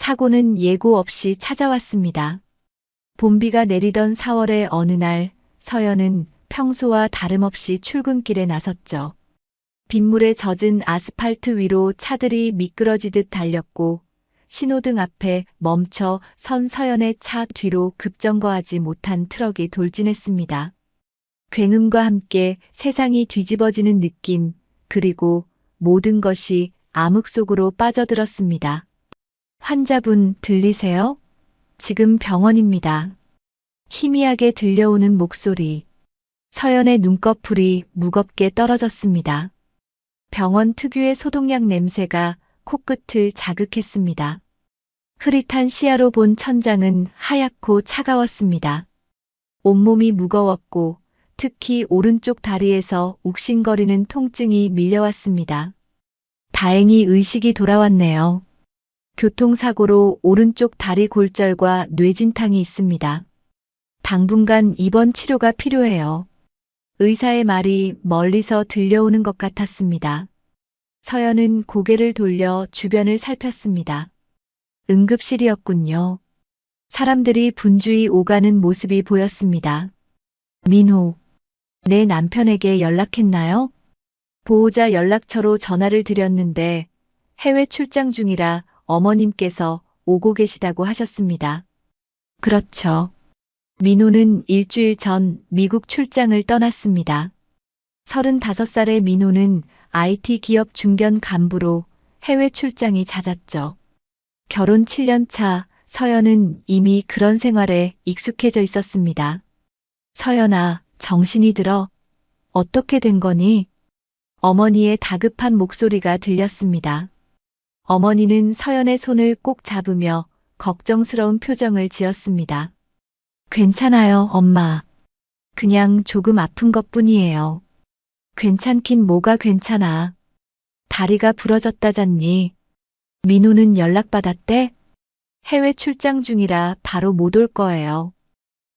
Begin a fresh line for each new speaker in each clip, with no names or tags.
사고는 예고 없이 찾아왔습니다. 봄비가 내리던 4월의 어느 날 서연은 평소와 다름없이 출근길에 나섰죠. 빗물에 젖은 아스팔트 위로 차들이 미끄러지듯 달렸고 신호등 앞에 멈춰 선 서연의 차 뒤로 급정거하지 못한 트럭이 돌진했습니다. 굉음과 함께 세상이 뒤집어지는 느낌, 그리고 모든 것이 암흑 속으로 빠져들었습니다. 환자분 들리세요? 지금 병원입니다. 희미하게 들려오는 목소리. 서연의 눈꺼풀이 무겁게 떨어졌습니다. 병원 특유의 소독약 냄새가 코끝을 자극했습니다. 흐릿한 시야로 본 천장은 하얗고 차가웠습니다. 온몸이 무거웠고 특히 오른쪽 다리에서 욱신거리는 통증이 밀려왔습니다. 다행히 의식이 돌아왔네요. 교통사고로 오른쪽 다리 골절과 뇌진탕이 있습니다. 당분간 입원 치료가 필요해요. 의사의 말이 멀리서 들려오는 것 같았습니다. 서연은 고개를 돌려 주변을 살폈습니다. 응급실이었군요. 사람들이 분주히 오가는 모습이 보였습니다. 민호, 내 남편에게 연락했나요? 보호자 연락처로 전화를 드렸는데 해외 출장 중이라 어머님께서 오고 계시다고 하셨습니다. 그렇죠. 민호는 일주일 전 미국 출장을 떠났습니다. 35살의 민호는 IT 기업 중견 간부로 해외 출장이 잦았죠. 결혼 7년 차 서연은 이미 그런 생활에 익숙해져 있었습니다. 서연아, 정신이 들어. 어떻게 된 거니? 어머니의 다급한 목소리가 들렸습니다. 어머니는 서연의 손을 꼭 잡으며 걱정스러운 표정을 지었습니다. 괜찮아요, 엄마. 그냥 조금 아픈 것뿐이에요. 괜찮긴 뭐가 괜찮아. 다리가 부러졌다잖니. 민호는 연락받았대? 해외 출장 중이라 바로 못 올 거예요.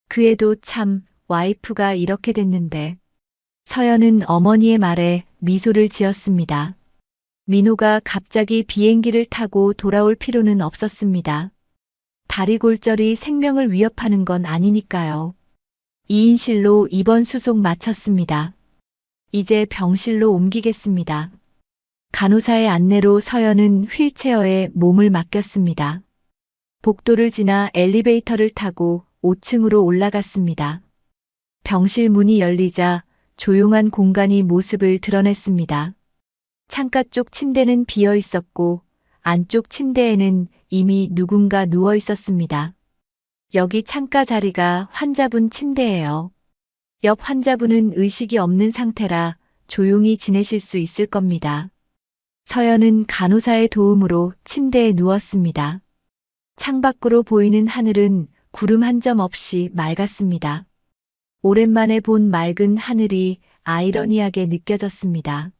그 애도 참 와이프가 이렇게 됐는데. 서연은 어머니의 말에 미소를 지었습니다. 민호가 갑자기 비행기를 타고 돌아올 필요는 없었습니다. 다리 골절이 생명을 위협하는 건 아니니까요. 2인실로 입원 수속 마쳤습니다. 이제 병실로 옮기겠습니다. 간호사의 안내로 서연은 휠체어에 몸을 맡겼습니다. 복도를 지나 엘리베이터를 타고 5층으로 올라갔습니다. 병실 문이 열리자 조용한 공간이 모습을 드러냈습니다. 창가 쪽 침대는 비어 있었고 안쪽 침대에는 이미 누군가 누워 있었습니다. 여기 창가 자리가 환자분 침대예요. 옆 환자분은 의식이 없는 상태라 조용히 지내실 수 있을 겁니다. 서연은 간호사의 도움으로 침대에 누웠습니다. 창밖으로 보이는 하늘은 구름 한 점 없이 맑았습니다. 오랜만에 본 맑은 하늘이 아이러니하게 느껴졌습니다.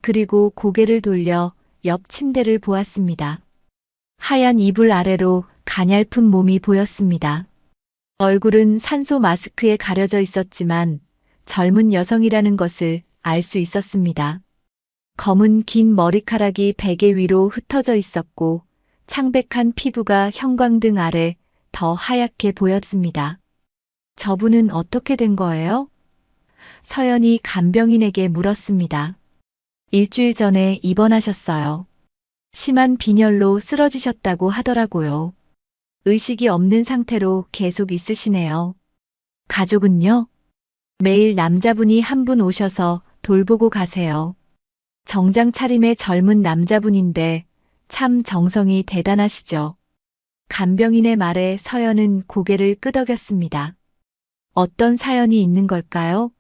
그리고 고개를 돌려 옆 침대를 보았습니다. 하얀 이불 아래로 가냘픈 몸이 보였습니다. 얼굴은 산소 마스크에 가려져 있었지만 젊은 여성이라는 것을 알 수 있었습니다. 검은 긴 머리카락이 베개 위로 흩어져 있었고 창백한 피부가 형광등 아래 더 하얗게 보였습니다. 저분은 어떻게 된 거예요? 서연이 간병인에게 물었습니다. 일주일 전에 입원하셨어요. 심한 빈혈로 쓰러지셨다고 하더라고요. 의식이 없는 상태로 계속 있으시네요. 가족은요? 매일 남자분이 한 분 오셔서 돌보고 가세요. 정장 차림의 젊은 남자분인데 참 정성이 대단하시죠. 간병인의 말에 서연은 고개를 끄덕였습니다. 어떤 사연이 있는 걸까요?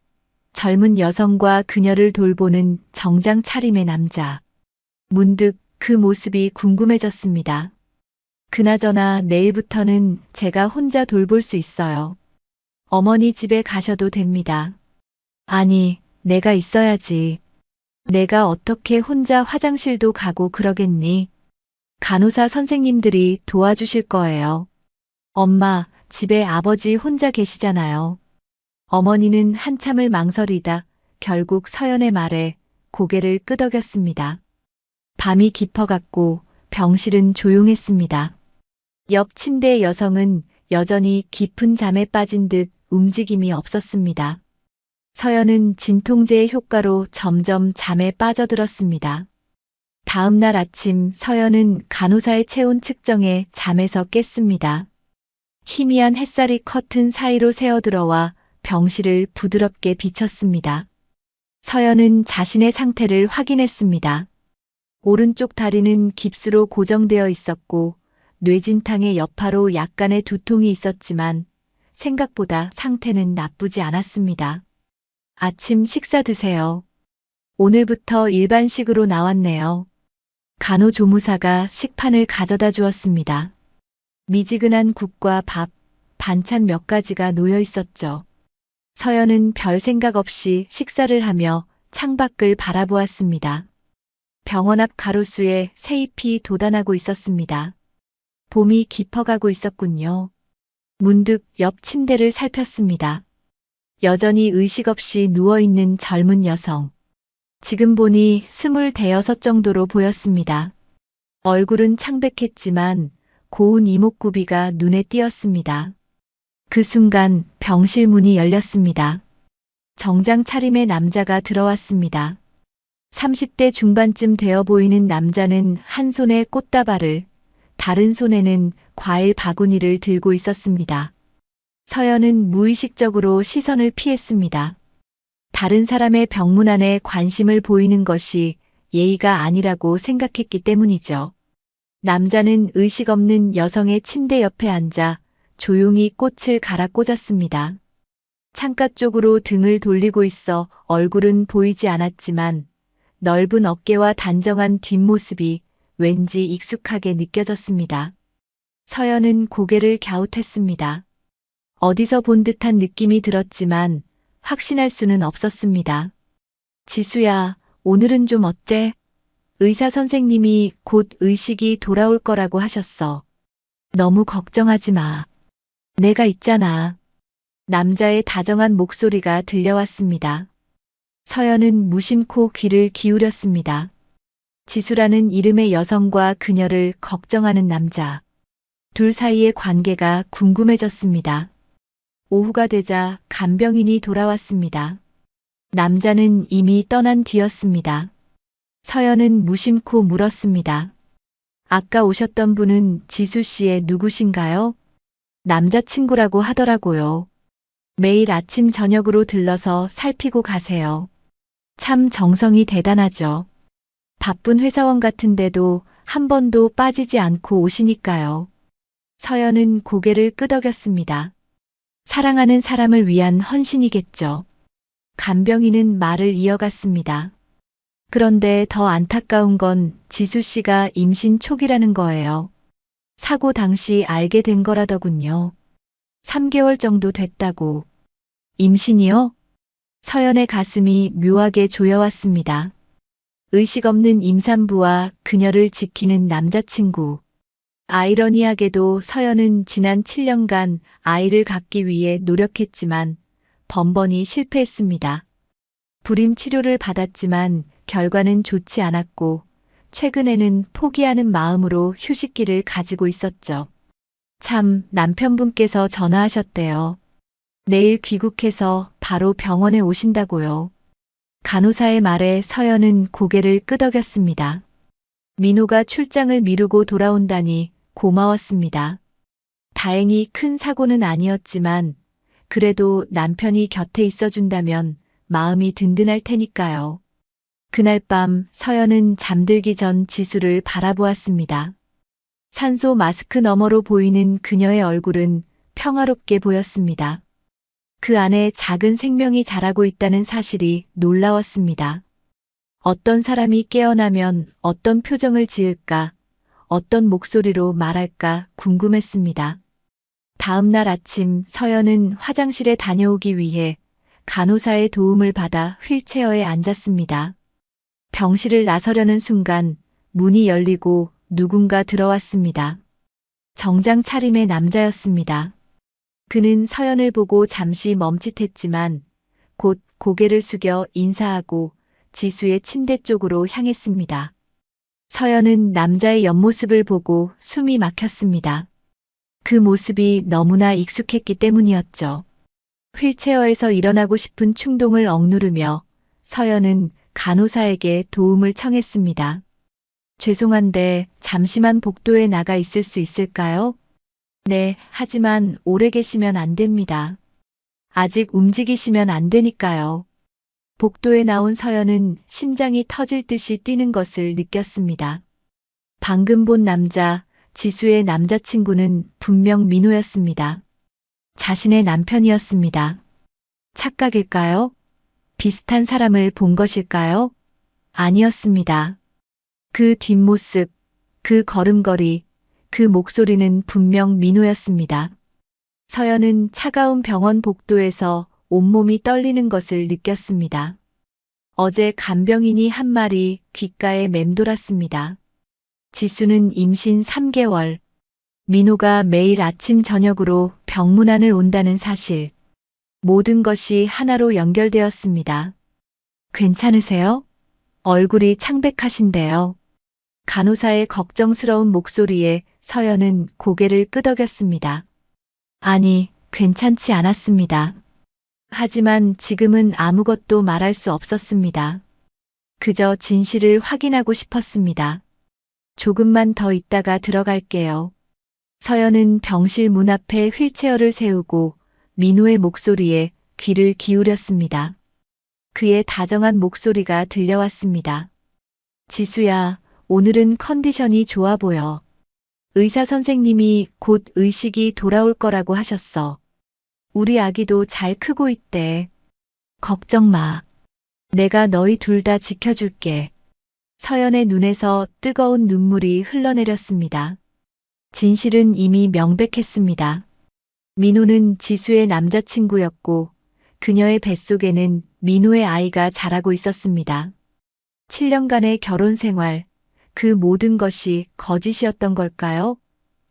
젊은 여성과 그녀를 돌보는 정장 차림의 남자. 문득 그 모습이 궁금해졌습니다. 그나저나 내일부터는 제가 혼자 돌볼 수 있어요. 어머니 집에 가셔도 됩니다. 아니, 내가 있어야지. 내가 어떻게 혼자 화장실도 가고 그러겠니? 간호사 선생님들이 도와주실 거예요. 엄마, 집에 아버지 혼자 계시잖아요. 어머니는 한참을 망설이다 결국 서연의 말에 고개를 끄덕였습니다. 밤이 깊어갔고 병실은 조용했습니다. 옆 침대의 여성은 여전히 깊은 잠에 빠진 듯 움직임이 없었습니다. 서연은 진통제의 효과로 점점 잠에 빠져들었습니다. 다음 날 아침 서연은 간호사의 체온 측정에 잠에서 깼습니다. 희미한 햇살이 커튼 사이로 새어들어와 병실을 부드럽게 비쳤습니다. 서연은 자신의 상태를 확인했습니다. 오른쪽 다리는 깁스로 고정되어 있었고 뇌진탕의 여파로 약간의 두통이 있었지만 생각보다 상태는 나쁘지 않았습니다. 아침 식사 드세요. 오늘부터 일반식으로 나왔네요. 간호조무사가 식판을 가져다 주었습니다. 미지근한 국과 밥, 반찬 몇 가지가 놓여 있었죠. 서연은 별 생각 없이 식사를 하며 창밖을 바라보았습니다. 병원 앞 가로수에 새잎이 돋아나고 있었습니다. 봄이 깊어가고 있었군요. 문득 옆 침대를 살폈습니다. 여전히 의식 없이 누워있는 젊은 여성. 지금 보니 26 정도로 보였습니다. 얼굴은 창백했지만 고운 이목구비가 눈에 띄었습니다. 그 순간 병실 문이 열렸습니다. 정장 차림의 남자가 들어왔습니다. 30대 중반쯤 되어 보이는 남자는 한 손에 꽃다발을, 다른 손에는 과일 바구니를 들고 있었습니다. 서연은 무의식적으로 시선을 피했습니다. 다른 사람의 병문안에 관심을 보이는 것이 예의가 아니라고 생각했기 때문이죠. 남자는 의식 없는 여성의 침대 옆에 앉아 조용히 꽃을 갈아 꽂았습니다. 창가 쪽으로 등을 돌리고 있어 얼굴은 보이지 않았지만 넓은 어깨와 단정한 뒷모습이 왠지 익숙하게 느껴졌습니다. 서연은 고개를 갸웃했습니다. 어디서 본 듯한 느낌이 들었지만 확신할 수는 없었습니다. 지수야, 오늘은 좀 어때? 의사 선생님이 곧 의식이 돌아올 거라고 하셨어. 너무 걱정하지 마. 내가 있잖아. 남자의 다정한 목소리가 들려왔습니다. 서연은 무심코 귀를 기울였습니다. 지수라는 이름의 여성과 그녀를 걱정하는 남자. 둘 사이의 관계가 궁금해졌습니다. 오후가 되자 간병인이 돌아왔습니다. 남자는 이미 떠난 뒤였습니다. 서연은 무심코 물었습니다. 아까 오셨던 분은 지수 씨의 누구신가요? 남자친구라고 하더라고요. 매일 아침 저녁으로 들러서 살피고 가세요. 참 정성이 대단하죠. 바쁜 회사원 같은데도 한 번도 빠지지 않고 오시니까요. 서연은 고개를 끄덕였습니다. 사랑하는 사람을 위한 헌신이겠죠. 간병인은 말을 이어갔습니다. 그런데 더 안타까운 건 지수 씨가 임신 초기라는 거예요. 사고 당시 알게 된 거라더군요. 3개월 정도 됐다고. 임신이요? 서연의 가슴이 묘하게 조여왔습니다. 의식 없는 임산부와 그녀를 지키는 남자친구. 아이러니하게도 서연은 지난 7년간 아이를 갖기 위해 노력했지만 번번이 실패했습니다. 불임 치료를 받았지만 결과는 좋지 않았고 최근에는 포기하는 마음으로 휴식기를 가지고 있었죠. 참, 남편분께서 전화하셨대요. 내일 귀국해서 바로 병원에 오신다고요. 간호사의 말에 서연은 고개를 끄덕였습니다. 민호가 출장을 미루고 돌아온다니 고마웠습니다. 다행히 큰 사고는 아니었지만 그래도 남편이 곁에 있어준다면 마음이 든든할 테니까요. 그날 밤 서연은 잠들기 전 지수를 바라보았습니다. 산소 마스크 너머로 보이는 그녀의 얼굴은 평화롭게 보였습니다. 그 안에 작은 생명이 자라고 있다는 사실이 놀라웠습니다. 어떤 사람이 깨어나면 어떤 표정을 지을까, 어떤 목소리로 말할까 궁금했습니다. 다음 날 아침 서연은 화장실에 다녀오기 위해 간호사의 도움을 받아 휠체어에 앉았습니다. 병실을 나서려는 순간 문이 열리고 누군가 들어왔습니다. 정장 차림의 남자였습니다. 그는 서연을 보고 잠시 멈칫했지만 곧 고개를 숙여 인사하고 지수의 침대 쪽으로 향했습니다. 서연은 남자의 옆모습을 보고 숨이 막혔습니다. 그 모습이 너무나 익숙했기 때문이었죠. 휠체어에서 일어나고 싶은 충동을 억누르며 서연은 간호사에게 도움을 청했습니다. 죄송한데 잠시만 복도에 나가 있을 수 있을까요? 네, 하지만 오래 계시면 안 됩니다. 아직 움직이시면 안 되니까요. 복도에 나온 서연은 심장이 터질 듯이 뛰는 것을 느꼈습니다. 방금 본 남자, 지수의 남자친구는 분명 민호였습니다. 자신의 남편이었습니다. 착각일까요? 비슷한 사람을 본 것일까요? 아니었습니다. 그 뒷모습, 그 걸음걸이, 그 목소리는 분명 민호였습니다. 서연은 차가운 병원 복도에서 온몸이 떨리는 것을 느꼈습니다. 어제 간병인이 한 말이 귓가에 맴돌았습니다. 지수는 임신 3개월, 민호가 매일 아침 저녁으로 병문안을 온다는 사실. 모든 것이 하나로 연결되었습니다. 괜찮으세요? 얼굴이 창백하신데요. 간호사의 걱정스러운 목소리에 서연은 고개를 끄덕였습니다. 아니, 괜찮지 않았습니다. 하지만 지금은 아무것도 말할 수 없었습니다. 그저 진실을 확인하고 싶었습니다. 조금만 더 있다가 들어갈게요. 서연은 병실 문 앞에 휠체어를 세우고 민호의 목소리에 귀를 기울였습니다. 그의 다정한 목소리가 들려왔습니다. 지수야, 오늘은 컨디션이 좋아 보여. 의사 선생님이 곧 의식이 돌아올 거라고 하셨어. 우리 아기도 잘 크고 있대. 걱정 마. 내가 너희 둘 다 지켜줄게. 서연의 눈에서 뜨거운 눈물이 흘러내렸습니다. 진실은 이미 명백했습니다. 민호는 지수의 남자친구였고 그녀의 뱃속에는 민호의 아이가 자라고 있었습니다. 7년간의 결혼 생활, 그 모든 것이 거짓이었던 걸까요?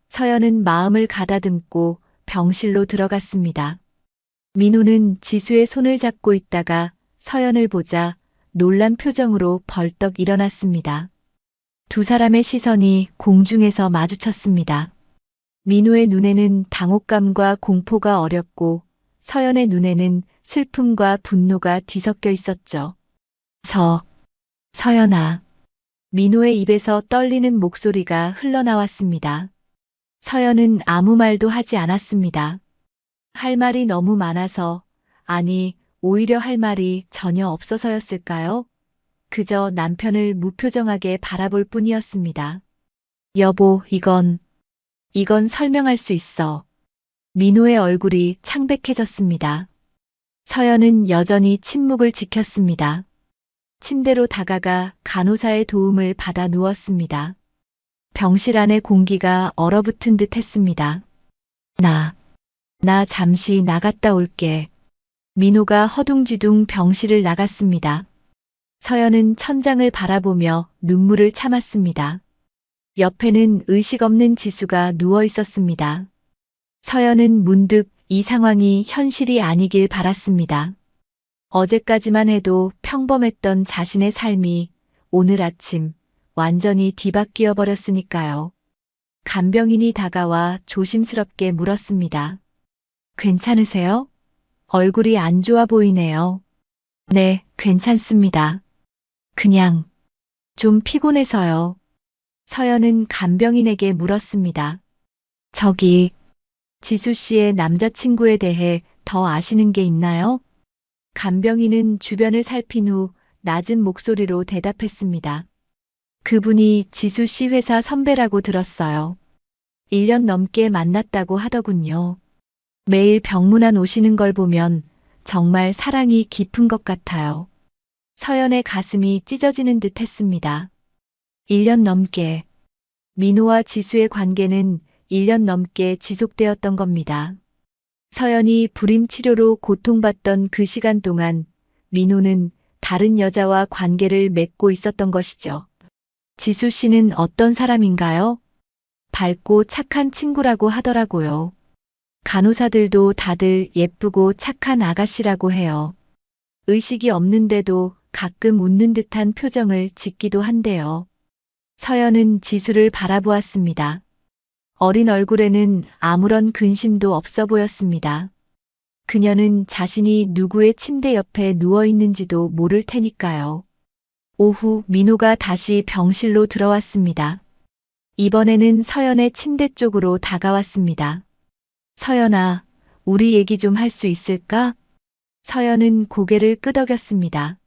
서연은 마음을 가다듬고 병실로 들어갔습니다. 민호는 지수의 손을 잡고 있다가 서연을 보자 놀란 표정으로 벌떡 일어났습니다. 두 사람의 시선이 공중에서 마주쳤습니다. 민호의 눈에는 당혹감과 공포가 어렸고 서연의 눈에는 슬픔과 분노가 뒤섞여 있었죠. 서연아. 민호의 입에서 떨리는 목소리가 흘러나왔습니다. 서연은 아무 말도 하지 않았습니다. 할 말이 너무 많아서, 아니, 오히려 할 말이 전혀 없어서였을까요? 그저 남편을 무표정하게 바라볼 뿐이었습니다. 여보, 이건 설명할 수 있어. 민호의 얼굴이 창백해졌습니다. 서연은 여전히 침묵을 지켰습니다. 침대로 다가가 간호사의 도움을 받아 누웠습니다. 병실 안의 공기가 얼어붙은 듯 했습니다. 나 잠시 나갔다 올게. 민호가 허둥지둥 병실을 나갔습니다. 서연은 천장을 바라보며 눈물을 참았습니다. 옆에는 의식 없는 지수가 누워 있었습니다. 서연은 문득 이 상황이 현실이 아니길 바랐습니다. 어제까지만 해도 평범했던 자신의 삶이 오늘 아침 완전히 뒤바뀌어 버렸으니까요. 간병인이 다가와 조심스럽게 물었습니다. 괜찮으세요? 얼굴이 안 좋아 보이네요. 네, 괜찮습니다. 그냥 좀 피곤해서요. 서연은 간병인에게 물었습니다. 저기, 지수 씨의 남자친구에 대해 더 아시는 게 있나요? 간병인은 주변을 살핀 후 낮은 목소리로 대답했습니다. 그분이 지수 씨 회사 선배라고 들었어요. 1년 넘게 만났다고 하더군요. 매일 병문안 오시는 걸 보면 정말 사랑이 깊은 것 같아요. 서연의 가슴이 찢어지는 듯 했습니다. 1년 넘게. 민호와 지수의 관계는 1년 넘게 지속되었던 겁니다. 서연이 불임 치료로 고통받던 그 시간 동안 민호는 다른 여자와 관계를 맺고 있었던 것이죠. 지수 씨는 어떤 사람인가요? 밝고 착한 친구라고 하더라고요. 간호사들도 다들 예쁘고 착한 아가씨라고 해요. 의식이 없는데도 가끔 웃는 듯한 표정을 짓기도 한대요. 서연은 지수를 바라보았습니다. 어린 얼굴에는 아무런 근심도 없어 보였습니다. 그녀는 자신이 누구의 침대 옆에 누워 있는지도 모를 테니까요. 오후 민호가 다시 병실로 들어왔습니다. 이번에는 서연의 침대 쪽으로 다가왔습니다. 서연아, 우리 얘기 좀 할 수 있을까? 서연은 고개를 끄덕였습니다.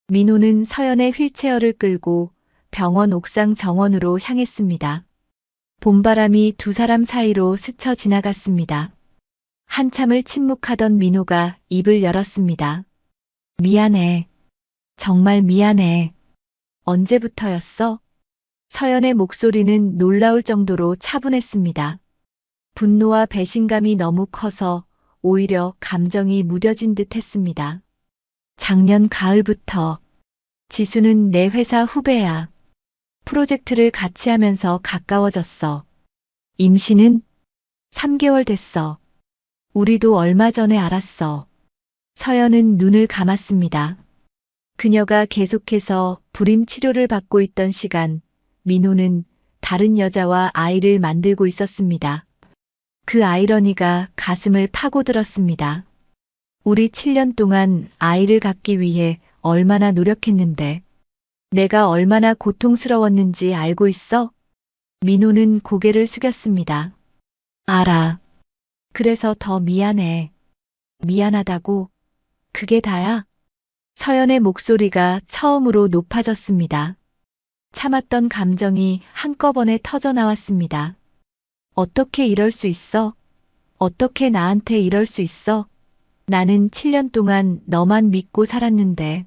민호는 서연의 휠체어를 끌고 병원 옥상 정원으로 향했습니다. 봄바람이 두 사람 사이로 스쳐 지나갔습니다. 한참을 침묵하던 민호가 입을 열었습니다. 미안해. 정말 미안해. 언제부터였어? 서연의 목소리는 놀라울 정도로 차분했습니다. 분노와 배신감이 너무 커서 오히려 감정이 무뎌진 듯 했습니다. 작년 가을부터. 지수는 내 회사 후배야. 프로젝트를 같이 하면서 가까워졌어. 임신은 3개월 됐어. 우리도 얼마 전에 알았어. 서연은 눈을 감았습니다. 그녀가 계속해서 불임 치료를 받고 있던 시간, 민호는 다른 여자와 아이를 만들고 있었습니다. 그 아이러니가 가슴을 파고들었습니다. 우리 7년 동안 아이를 갖기 위해 얼마나 노력했는데, 내가 얼마나 고통스러웠는지 알고 있어? 민호는 고개를 숙였습니다. 알아. 그래서 더 미안해. 미안하다고? 그게 다야? 서연의 목소리가 처음으로 높아졌습니다. 참았던 감정이 한꺼번에 터져 나왔습니다. 어떻게 이럴 수 있어? 어떻게 나한테 이럴 수 있어? 나는 7년 동안 너만 믿고 살았는데,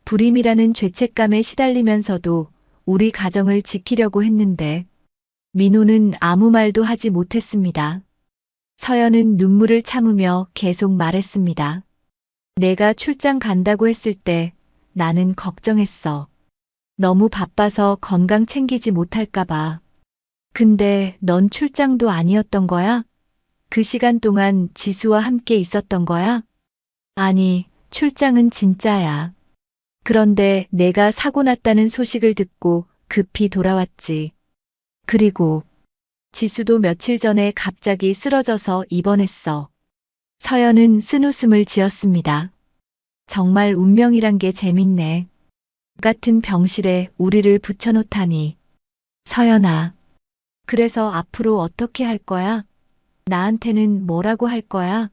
불임이라는 죄책감에 시달리면서도 우리 가정을 지키려고 했는데, 민호는 아무 말도 하지 못했습니다. 서연은 눈물을 참으며 계속 말했습니다. 내가 출장 간다고 했을 때 나는 걱정했어. 너무 바빠서 건강 챙기지 못할까봐. 근데 넌 출장도 아니었던 거야? 그 시간 동안 지수와 함께 있었던 거야? 아니, 출장은 진짜야. 그런데 내가 사고 났다는 소식을 듣고 급히 돌아왔지. 그리고 지수도 며칠 전에 갑자기 쓰러져서 입원했어. 서연은 쓴웃음을 지었습니다. 정말 운명이란 게 재밌네. 같은 병실에 우리를 붙여놓다니. 서연아. 그래서 앞으로 어떻게 할 거야? 나한테는 뭐라고 할 거야?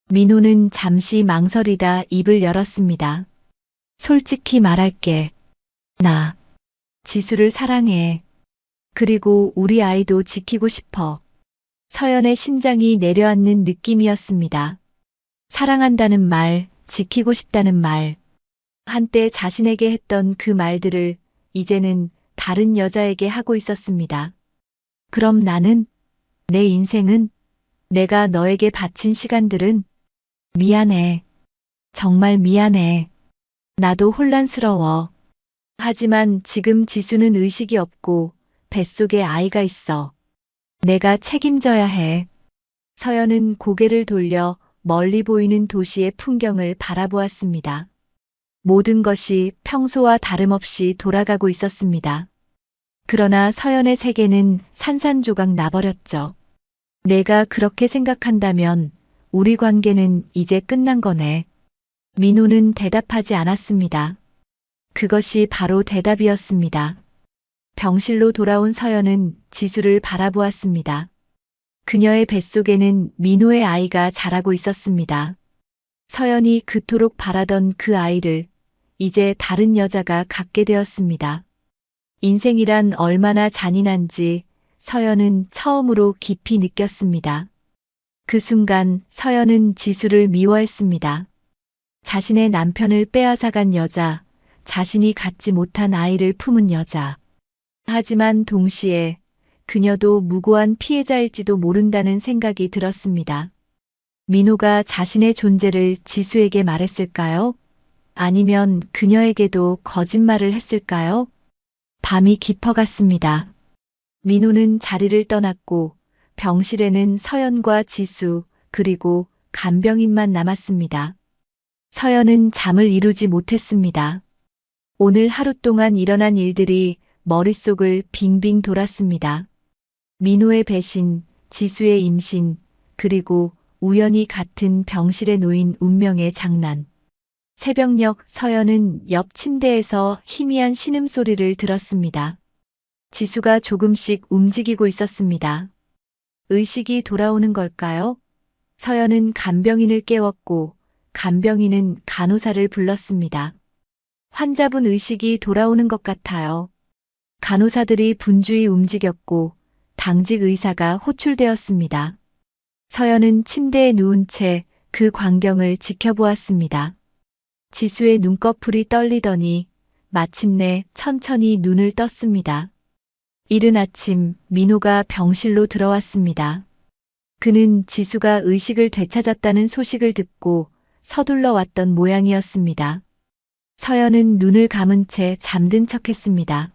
민호는 잠시 망설이다 입을 열었습니다. 솔직히 말할게. 나 지수를 사랑해. 그리고 우리 아이도 지키고 싶어. 서연의 심장이 내려앉는 느낌이었습니다. 사랑한다는 말, 지키고 싶다는 말. 한때 자신에게 했던 그 말들을 이제는 다른 여자에게 하고 있었습니다. 그럼 나는? 내 인생은? 내가 너에게 바친 시간들은? 미안해. 정말 미안해. 나도 혼란스러워. 하지만 지금 지수는 의식이 없고 뱃속에 아이가 있어. 내가 책임져야 해. 서연은 고개를 돌려 멀리 보이는 도시의 풍경을 바라보았습니다. 모든 것이 평소와 다름없이 돌아가고 있었습니다. 그러나 서연의 세계는 산산조각 나버렸죠. 내가 그렇게 생각한다면 우리 관계는 이제 끝난 거네. 민호는 대답하지 않았습니다. 그것이 바로 대답이었습니다. 병실로 돌아온 서연은 지수를 바라보았습니다. 그녀의 뱃속에는 민호의 아이가 자라고 있었습니다. 서연이 그토록 바라던 그 아이를 이제 다른 여자가 갖게 되었습니다. 인생이란 얼마나 잔인한지 서연은 처음으로 깊이 느꼈습니다. 그 순간 서연은 지수를 미워했습니다. 자신의 남편을 빼앗아간 여자, 자신이 갖지 못한 아이를 품은 여자. 하지만 동시에 그녀도 무고한 피해자일지도 모른다는 생각이 들었습니다. 민호가 자신의 존재를 지수에게 말했을까요? 아니면 그녀에게도 거짓말을 했을까요? 밤이 깊어갔습니다. 민호는 자리를 떠났고 병실에는 서연과 지수 그리고 간병인만 남았습니다. 서연은 잠을 이루지 못했습니다. 오늘 하루 동안 일어난 일들이 머릿속을 빙빙 돌았습니다. 민호의 배신, 지수의 임신, 그리고 우연히 같은 병실에 놓인 운명의 장난. 새벽녘 서연은 옆 침대에서 희미한 신음소리를 들었습니다. 지수가 조금씩 움직이고 있었습니다. 의식이 돌아오는 걸까요? 서연은 간병인을 깨웠고 간병인은 간호사를 불렀습니다. 환자분 의식이 돌아오는 것 같아요. 간호사들이 분주히 움직였고 당직 의사가 호출되었습니다. 서연은 침대에 누운 채 그 광경을 지켜보았습니다. 지수의 눈꺼풀이 떨리더니 마침내 천천히 눈을 떴습니다. 이른 아침 민호가 병실로 들어왔습니다. 그는 지수가 의식을 되찾았다는 소식을 듣고 서둘러 왔던 모양이었습니다. 서연은 눈을 감은 채 잠든 척했습니다.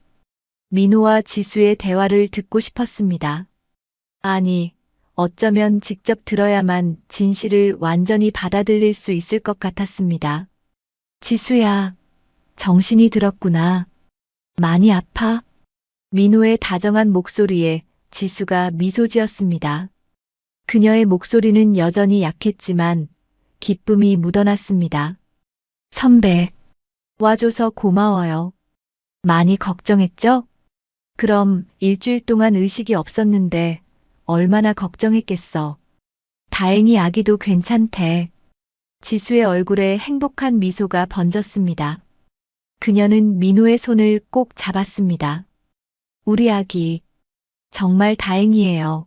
민호와 지수의 대화를 듣고 싶었습니다. 아니, 어쩌면 직접 들어야만 진실을 완전히 받아들일 수 있을 것 같았습니다. 지수야, 정신이 들었구나. 많이 아파? 민호의 다정한 목소리에 지수가 미소 지었습니다. 그녀의 목소리는 여전히 약했지만 기쁨이 묻어났습니다. 선배, 와줘서 고마워요. 많이 걱정했죠? 그럼 일주일 동안 의식이 없었는데 얼마나 걱정했겠어. 다행히 아기도 괜찮대. 지수의 얼굴에 행복한 미소가 번졌습니다. 그녀는 민호의 손을 꼭 잡았습니다. 우리 아기, 정말 다행이에요.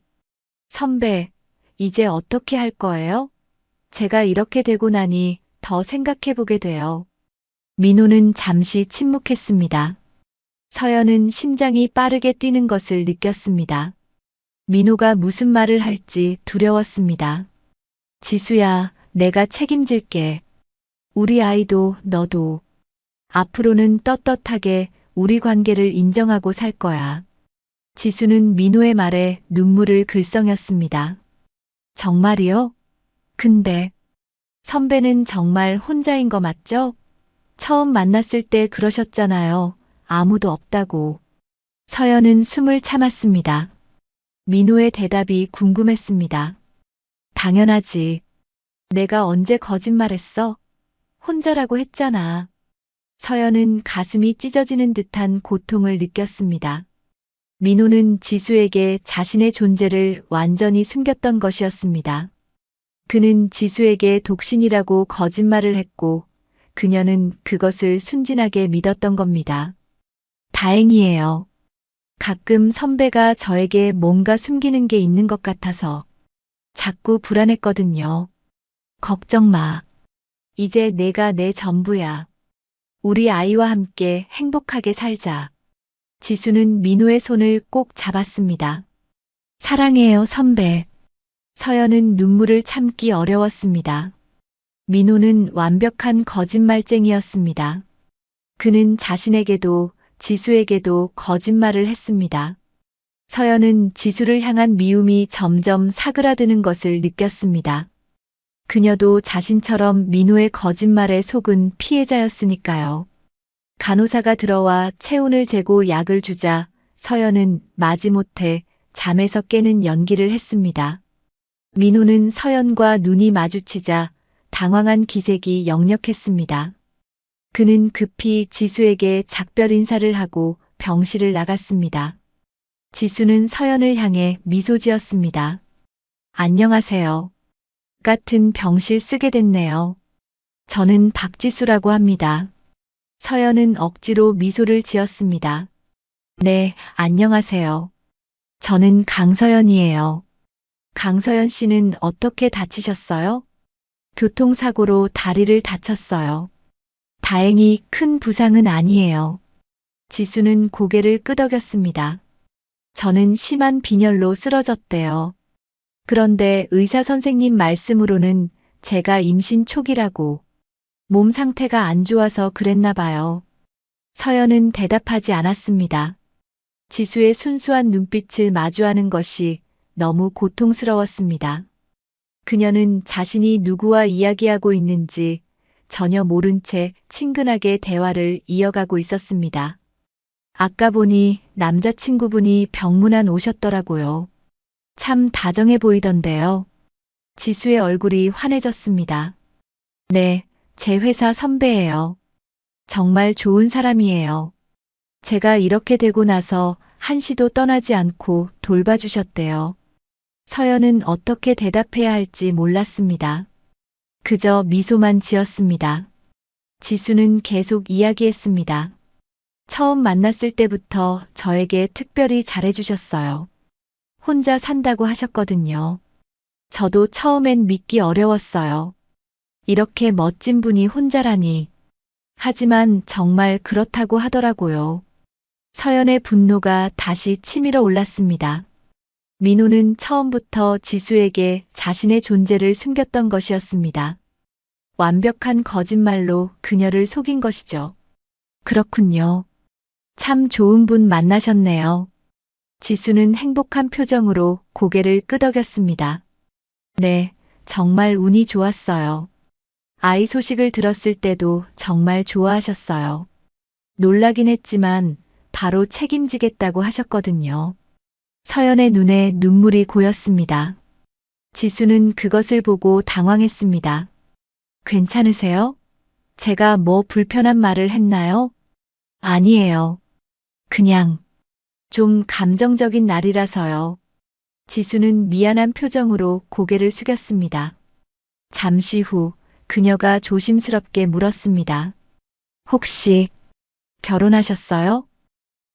선배, 이제 어떻게 할 거예요? 제가 이렇게 되고 나니 더 생각해보게 돼요. 민호는 잠시 침묵했습니다. 서연은 심장이 빠르게 뛰는 것을 느꼈습니다. 민호가 무슨 말을 할지 두려웠습니다. 지수야, 내가 책임질게. 우리 아이도 너도. 앞으로는 떳떳하게 우리 관계를 인정하고 살 거야. 지수는 민호의 말에 눈물을 글썽였습니다. 정말이요? 근데 선배는 정말 혼자인 거 맞죠? 처음 만났을 때 그러셨잖아요. 아무도 없다고. 서연은 숨을 참았습니다. 민호의 대답이 궁금했습니다. 당연하지. 내가 언제 거짓말했어? 혼자라고 했잖아. 서연은 가슴이 찢어지는 듯한 고통을 느꼈습니다. 민호는 지수에게 자신의 존재를 완전히 숨겼던 것이었습니다. 그는 지수에게 독신이라고 거짓말을 했고 그녀는 그것을 순진하게 믿었던 겁니다. 다행이에요. 가끔 선배가 저에게 뭔가 숨기는 게 있는 것 같아서 자꾸 불안했거든요. 걱정 마. 이제 내가 내 전부야. 우리 아이와 함께 행복하게 살자. 지수는 민호의 손을 꼭 잡았습니다. 사랑해요, 선배. 서연은 눈물을 참기 어려웠습니다. 민호는 완벽한 거짓말쟁이였습니다. 그는 자신에게도 지수에게도 거짓말을 했습니다. 서연은 지수를 향한 미움이 점점 사그라드는 것을 느꼈습니다. 그녀도 자신처럼 민호의 거짓말에 속은 피해자였으니까요. 간호사가 들어와 체온을 재고 약을 주자 서연은 마지못해 잠에서 깨는 연기를 했습니다. 민호는 서연과 눈이 마주치자 당황한 기색이 역력했습니다. 그는 급히 지수에게 작별 인사를 하고 병실을 나갔습니다. 지수는 서연을 향해 미소 지었습니다. 안녕하세요. 같은 병실 쓰게 됐네요. 저는 박지수라고 합니다. 서연은 억지로 미소를 지었습니다. 네, 안녕하세요. 저는 강서연이에요. 강서연 씨는 어떻게 다치셨어요? 교통사고로 다리를 다쳤어요. 다행히 큰 부상은 아니에요. 지수는 고개를 끄덕였습니다. 저는 심한 빈혈로 쓰러졌대요. 그런데 의사 선생님 말씀으로는 제가 임신 초기라고 몸 상태가 안 좋아서 그랬나 봐요. 서연은 대답하지 않았습니다. 지수의 순수한 눈빛을 마주하는 것이 너무 고통스러웠습니다. 그녀는 자신이 누구와 이야기하고 있는지 전혀 모른 채 친근하게 대화를 이어가고 있었습니다. 아까 보니 남자친구분이 병문안 오셨더라고요. 참 다정해 보이던데요. 지수의 얼굴이 환해졌습니다. 네, 제 회사 선배예요. 정말 좋은 사람이에요. 제가 이렇게 되고 나서 한시도 떠나지 않고 돌봐주셨대요. 서연은 어떻게 대답해야 할지 몰랐습니다. 그저 미소만 지었습니다. 지수는 계속 이야기했습니다. 처음 만났을 때부터 저에게 특별히 잘해주셨어요. 혼자 산다고 하셨거든요. 저도 처음엔 믿기 어려웠어요. 이렇게 멋진 분이 혼자라니. 하지만 정말 그렇다고 하더라고요. 서연의 분노가 다시 치밀어 올랐습니다. 민호는 처음부터 지수에게 자신의 존재를 숨겼던 것이었습니다. 완벽한 거짓말로 그녀를 속인 것이죠. 그렇군요. 참 좋은 분 만나셨네요. 지수는 행복한 표정으로 고개를 끄덕였습니다. 네, 정말 운이 좋았어요. 아이 소식을 들었을 때도 정말 좋아하셨어요. 놀라긴 했지만 바로 책임지겠다고 하셨거든요. 서연의 눈에 눈물이 고였습니다. 지수는 그것을 보고 당황했습니다. 괜찮으세요? 제가 뭐 불편한 말을 했나요? 아니에요. 그냥 좀 감정적인 날이라서요. 지수는 미안한 표정으로 고개를 숙였습니다. 잠시 후 그녀가 조심스럽게 물었습니다. 혹시 결혼하셨어요?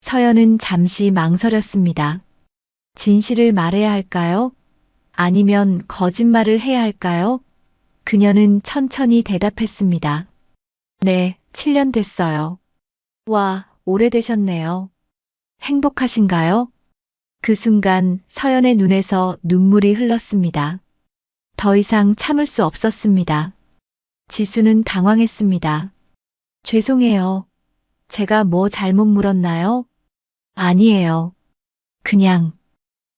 서연은 잠시 망설였습니다. 진실을 말해야 할까요? 아니면 거짓말을 해야 할까요? 그녀는 천천히 대답했습니다. 네, 7년 됐어요. 와, 오래되셨네요. 행복하신가요? 그 순간 서연의 눈에서 눈물이 흘렀습니다. 더 이상 참을 수 없었습니다. 지수는 당황했습니다. 죄송해요. 제가 뭐 잘못 물었나요? 아니에요. 그냥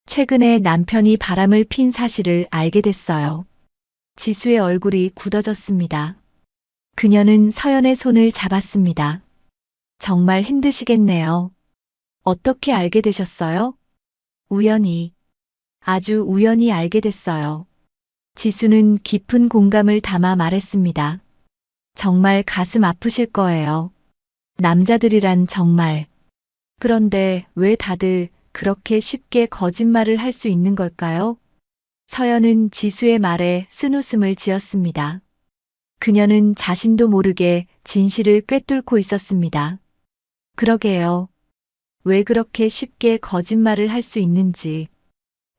최근에 남편이 바람을 핀 사실을 알게 됐어요. 지수의 얼굴이 굳어졌습니다. 그녀는 서연의 손을 잡았습니다. 정말 힘드시겠네요. 어떻게 알게 되셨어요? 우연히, 아주 우연히 알게 됐어요. 지수는 깊은 공감을 담아 말했습니다. 정말 가슴 아프실 거예요. 남자들이란 정말. 그런데 왜 다들 그렇게 쉽게 거짓말을 할 수 있는 걸까요? 서연은 지수의 말에 쓴웃음을 지었습니다. 그녀는 자신도 모르게 진실을 꿰뚫고 있었습니다. 그러게요. 왜 그렇게 쉽게 거짓말을 할 수 있는지.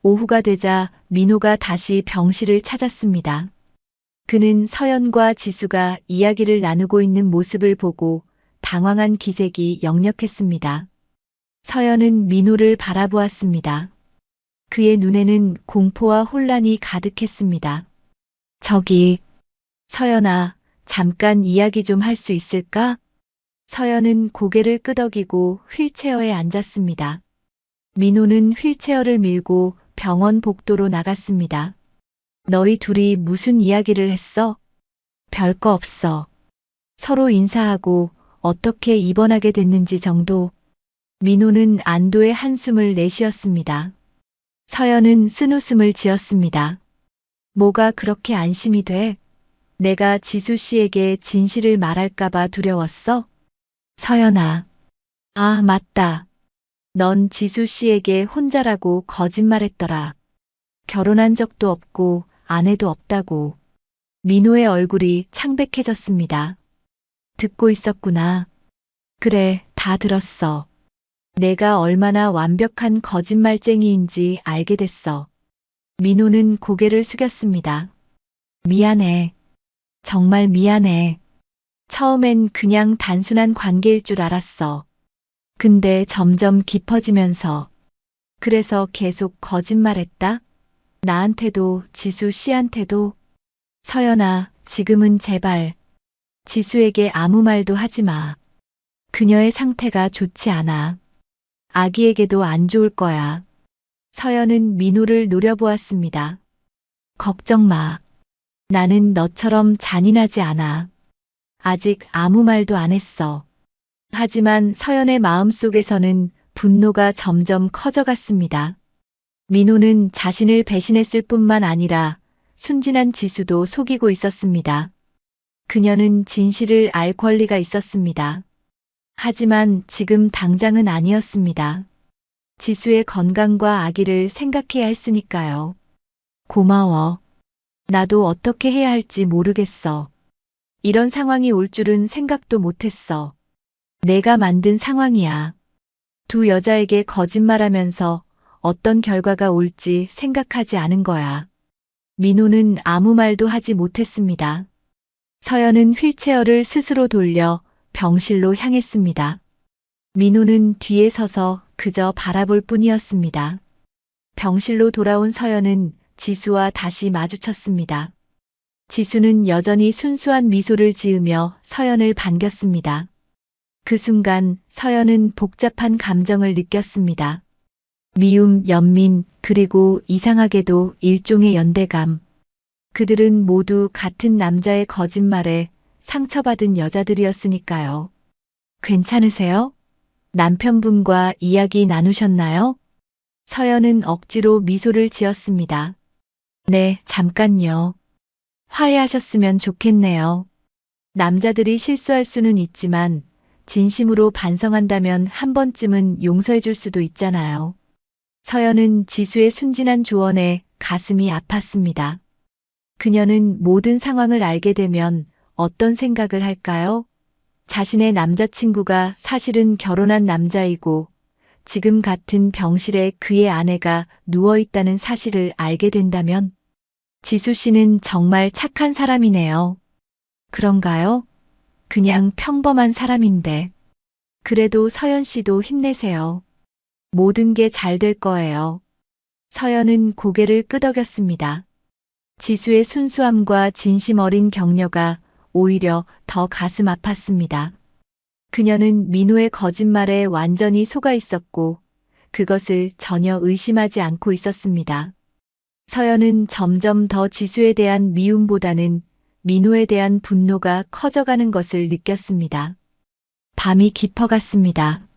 오후가 되자 민호가 다시 병실을 찾았습니다. 그는 서연과 지수가 이야기를 나누고 있는 모습을 보고 당황한 기색이 역력했습니다. 서연은 민호를 바라보았습니다. 그의 눈에는 공포와 혼란이 가득했습니다. 저기, 서연아, 잠깐 이야기 좀 할 수 있을까? 서연은 고개를 끄덕이고 휠체어에 앉았습니다. 민호는 휠체어를 밀고 병원 복도로 나갔습니다. 너희 둘이 무슨 이야기를 했어? 별거 없어. 서로 인사하고 어떻게 입원하게 됐는지 정도. 민호는 안도의 한숨을 내쉬었습니다. 서연은 쓴웃음을 지었습니다. 뭐가 그렇게 안심이 돼? 내가 지수 씨에게 진실을 말할까봐 두려웠어? 서연아. 아, 맞다. 넌 지수 씨에게 혼자라고 거짓말했더라. 결혼한 적도 없고 아내도 없다고. 민호의 얼굴이 창백해졌습니다. 듣고 있었구나. 그래, 다 들었어. 내가 얼마나 완벽한 거짓말쟁이인지 알게 됐어. 민호는 고개를 숙였습니다. 미안해. 정말 미안해. 처음엔 그냥 단순한 관계일 줄 알았어. 근데 점점 깊어지면서. 그래서 계속 거짓말했다? 나한테도 지수 씨한테도. 서연아, 지금은 제발 지수에게 아무 말도 하지 마. 그녀의 상태가 좋지 않아. 아기에게도 안 좋을 거야. 서연은 민호를 노려보았습니다. 걱정 마. 나는 너처럼 잔인하지 않아. 아직 아무 말도 안 했어. 하지만 서연의 마음속에서는 분노가 점점 커져갔습니다. 민호는 자신을 배신했을 뿐만 아니라 순진한 지수도 속이고 있었습니다. 그녀는 진실을 알 권리가 있었습니다. 하지만 지금 당장은 아니었습니다. 지수의 건강과 아기를 생각해야 했으니까요. 고마워. 나도 어떻게 해야 할지 모르겠어. 이런 상황이 올 줄은 생각도 못했어. 내가 만든 상황이야. 두 여자에게 거짓말하면서 어떤 결과가 올지 생각하지 않은 거야. 민호는 아무 말도 하지 못했습니다. 서연은 휠체어를 스스로 돌려 병실로 향했습니다. 민호는 뒤에 서서 그저 바라볼 뿐이었습니다. 병실로 돌아온 서연은 지수와 다시 마주쳤습니다. 지수는 여전히 순수한 미소를 지으며 서연을 반겼습니다. 그 순간 서연은 복잡한 감정을 느꼈습니다. 미움, 연민, 그리고 이상하게도 일종의 연대감. 그들은 모두 같은 남자의 거짓말에 상처받은 여자들이었으니까요. 괜찮으세요? 남편분과 이야기 나누셨나요? 서연은 억지로 미소를 지었습니다. 네, 잠깐요. 화해하셨으면 좋겠네요. 남자들이 실수할 수는 있지만 진심으로 반성한다면 한 번쯤은 용서해 줄 수도 있잖아요. 서연은 지수의 순진한 조언에 가슴이 아팠습니다. 그녀는 모든 상황을 알게 되면 어떤 생각을 할까요? 자신의 남자친구가 사실은 결혼한 남자이고 지금 같은 병실에 그의 아내가 누워있다는 사실을 알게 된다면 지수 씨는 정말 착한 사람이네요. 그런가요? 그냥 평범한 사람인데. 그래도 서연 씨도 힘내세요. 모든 게 잘 될 거예요. 서연은 고개를 끄덕였습니다. 지수의 순수함과 진심 어린 격려가 오히려 더 가슴 아팠습니다. 그녀는 민호의 거짓말에 완전히 속아 있었고 그것을 전혀 의심하지 않고 있었습니다. 서연은 점점 더 지수에 대한 미움보다는 민호에 대한 분노가 커져가는 것을 느꼈습니다. 밤이 깊어갔습니다.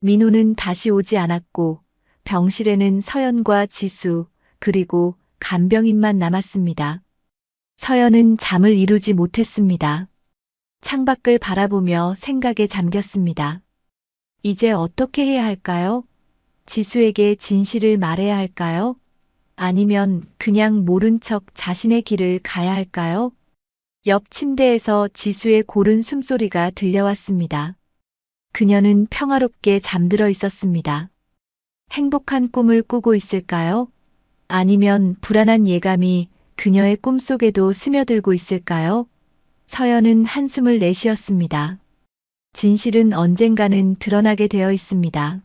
민호는 다시 오지 않았고 병실에는 서연과 지수 그리고 간병인만 남았습니다. 서연은 잠을 이루지 못했습니다. 창밖을 바라보며 생각에 잠겼습니다. 이제 어떻게 해야 할까요? 지수에게 진실을 말해야 할까요? 아니면 그냥 모른 척 자신의 길을 가야 할까요? 옆 침대에서 지수의 고른 숨소리가 들려왔습니다. 그녀는 평화롭게 잠들어 있었습니다. 행복한 꿈을 꾸고 있을까요? 아니면 불안한 예감이 그녀의 꿈속에도 스며들고 있을까요? 서연은 한숨을 내쉬었습니다. 진실은 언젠가는 드러나게 되어 있습니다.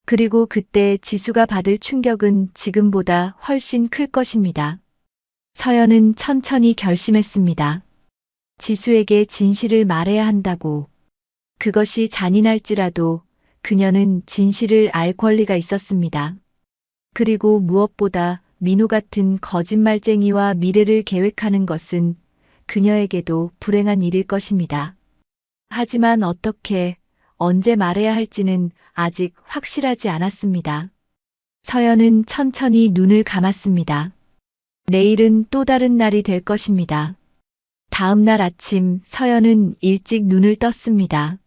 그리고 그때 지수가 받을 충격은 지금보다 훨씬 클 것입니다. 서연은 천천히 결심했습니다. 지수에게 진실을 말해야 한다고. 그것이 잔인할지라도 그녀는 진실을 알 권리가 있었습니다. 그리고 무엇보다 민호 같은 거짓말쟁이와 미래를 계획하는 것은 그녀에게도 불행한 일일 것입니다. 하지만 어떻게, 언제 말해야 할지는 아직 확실하지 않았습니다. 서연은 천천히 눈을 감았습니다. 내일은 또 다른 날이 될 것입니다. 다음 날 아침 서연은 일찍 눈을 떴습니다.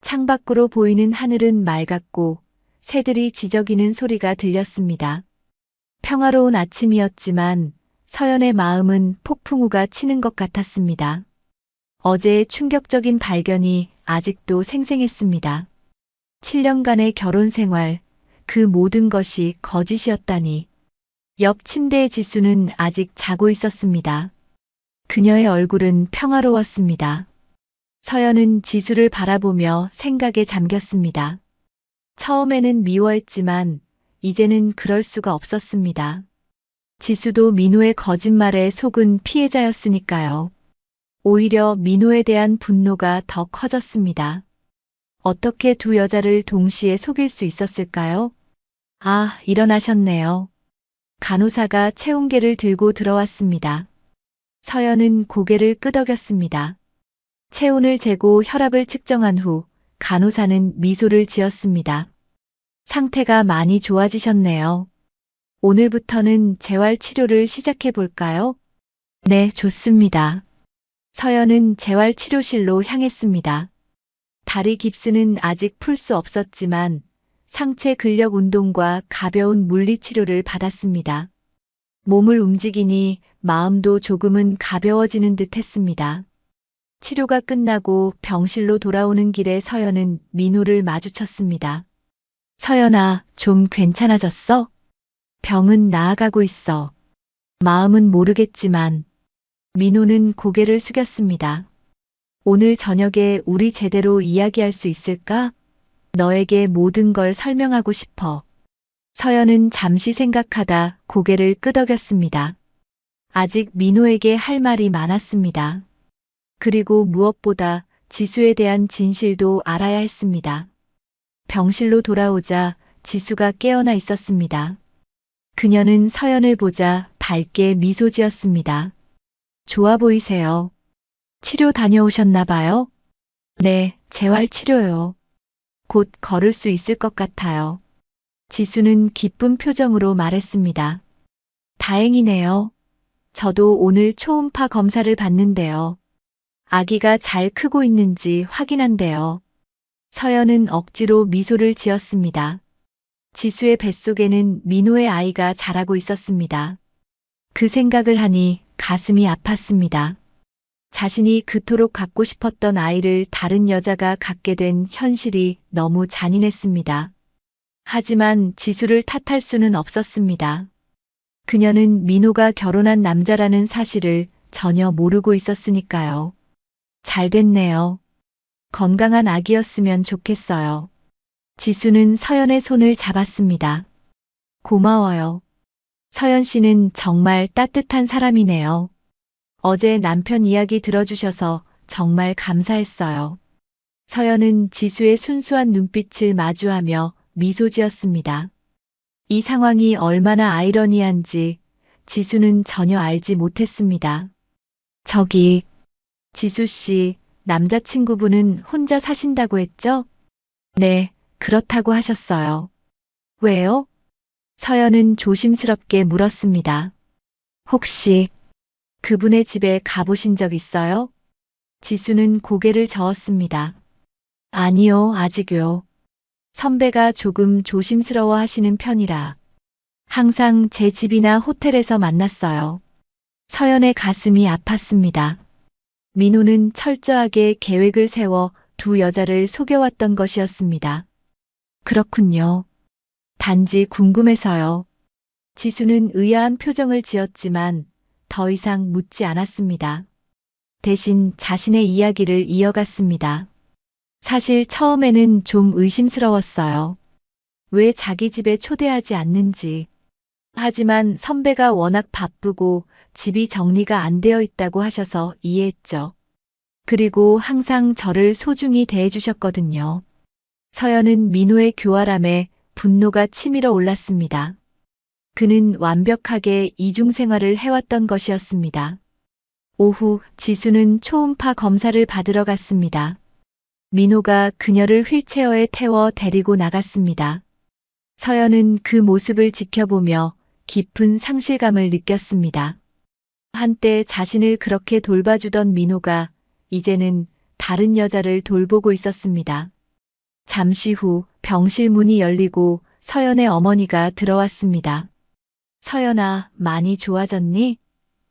창밖으로 보이는 하늘은 맑았고 새들이 지저귀는 소리가 들렸습니다. 평화로운 아침이었지만 서연의 마음은 폭풍우가 치는 것 같았습니다. 어제의 충격적인 발견이 아직도 생생했습니다. 7년간의 결혼 생활, 그 모든 것이 거짓이었다니. 옆 침대의 지수는 아직 자고 있었습니다. 그녀의 얼굴은 평화로웠습니다. 서연은 지수를 바라보며 생각에 잠겼습니다. 처음에는 미워했지만 이제는 그럴 수가 없었습니다. 지수도 민호의 거짓말에 속은 피해자였으니까요. 오히려 민호에 대한 분노가 더 커졌습니다. 어떻게 두 여자를 동시에 속일 수 있었을까요? 아, 일어나셨네요. 간호사가 체온계를 들고 들어왔습니다. 서연은 고개를 끄덕였습니다. 체온을 재고 혈압을 측정한 후 간호사는 미소를 지었습니다. 상태가 많이 좋아지셨네요. 오늘부터는 재활 치료를 시작해 볼까요? 네, 좋습니다. 서연은 재활 치료실로 향했습니다. 다리 깁스는 아직 풀 수 없었지만 상체 근력 운동과 가벼운 물리 치료를 받았습니다. 몸을 움직이니 마음도 조금은 가벼워지는 듯 했습니다. 치료가 끝나고 병실로 돌아오는 길에 서연은 민호를 마주쳤습니다. 서연아, 좀 괜찮아졌어? 병은 나아가고 있어. 마음은 모르겠지만. 민호는 고개를 숙였습니다. 오늘 저녁에 우리 제대로 이야기할 수 있을까? 너에게 모든 걸 설명하고 싶어. 서연은 잠시 생각하다 고개를 끄덕였습니다. 아직 민호에게 할 말이 많았습니다. 그리고 무엇보다 지수에 대한 진실도 알아야 했습니다. 병실로 돌아오자 지수가 깨어나 있었습니다. 그녀는 서연을 보자 밝게 미소 지었습니다. 좋아 보이세요. 치료 다녀오셨나 봐요? 네, 재활 치료요. 곧 걸을 수 있을 것 같아요. 지수는 기쁜 표정으로 말했습니다. 다행이네요. 저도 오늘 초음파 검사를 받는데요. 아기가 잘 크고 있는지 확인한대요. 서연은 억지로 미소를 지었습니다. 지수의 뱃속에는 민호의 아이가 자라고 있었습니다. 그 생각을 하니 가슴이 아팠습니다. 자신이 그토록 갖고 싶었던 아이를 다른 여자가 갖게 된 현실이 너무 잔인했습니다. 하지만 지수를 탓할 수는 없었습니다. 그녀는 민호가 결혼한 남자라는 사실을 전혀 모르고 있었으니까요. 잘 됐네요. 건강한 아기였으면 좋겠어요. 지수는 서연의 손을 잡았습니다. 고마워요. 서연 씨는 정말 따뜻한 사람이네요. 어제 남편 이야기 들어주셔서 정말 감사했어요. 서연은 지수의 순수한 눈빛을 마주하며 미소 지었습니다. 이 상황이 얼마나 아이러니한지 지수는 전혀 알지 못했습니다. 저기, 지수 씨, 남자친구분은 혼자 사신다고 했죠? 네, 그렇다고 하셨어요. 왜요? 서연은 조심스럽게 물었습니다. 혹시 그분의 집에 가보신 적 있어요? 지수는 고개를 저었습니다. 아니요, 아직요. 선배가 조금 조심스러워 하시는 편이라. 항상 제 집이나 호텔에서 만났어요. 서연의 가슴이 아팠습니다. 민호는 철저하게 계획을 세워 두 여자를 속여왔던 것이었습니다. 그렇군요. 단지 궁금해서요. 지수는 의아한 표정을 지었지만 더 이상 묻지 않았습니다. 대신 자신의 이야기를 이어갔습니다. 사실 처음에는 좀 의심스러웠어요. 왜 자기 집에 초대하지 않는지. 하지만 선배가 워낙 바쁘고 집이 정리가 안 되어 있다고 하셔서 이해했죠. 그리고 항상 저를 소중히 대해주셨거든요. 서연은 민호의 교활함에 분노가 치밀어 올랐습니다. 그는 완벽하게 이중생활을 해왔던 것이었습니다. 오후 지수는 초음파 검사를 받으러 갔습니다. 민호가 그녀를 휠체어에 태워 데리고 나갔습니다. 서연은 그 모습을 지켜보며 깊은 상실감을 느꼈습니다. 한때 자신을 그렇게 돌봐주던 민호가 이제는 다른 여자를 돌보고 있었습니다. 잠시 후 병실 문이 열리고 서연의 어머니가 들어왔습니다. 서연아, 많이 좋아졌니?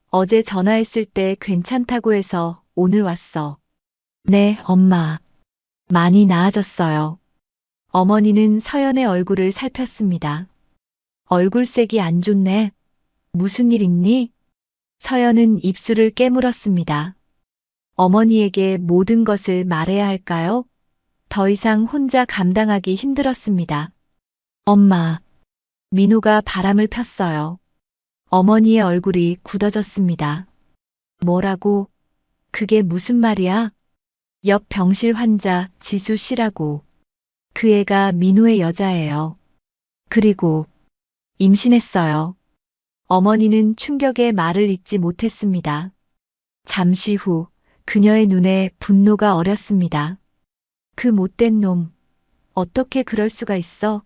어제 전화했을 때 괜찮다고 해서 오늘 왔어. 네, 엄마. 많이 나아졌어요. 어머니는 서연의 얼굴을 살폈습니다. 얼굴색이 안 좋네. 무슨 일 있니? 서연은 입술을 깨물었습니다. 어머니에게 모든 것을 말해야 할까요? 더 이상 혼자 감당하기 힘들었습니다. 엄마. 민호가 바람을 폈어요. 어머니의 얼굴이 굳어졌습니다. 뭐라고? 그게 무슨 말이야? 옆 병실 환자 지수 씨라고. 그 애가 민호의 여자예요. 그리고 임신했어요. 어머니는 충격에 말을 잇지 못했습니다. 잠시 후 그녀의 눈에 분노가 어렸습니다. 그 못된 놈. 어떻게 그럴 수가 있어?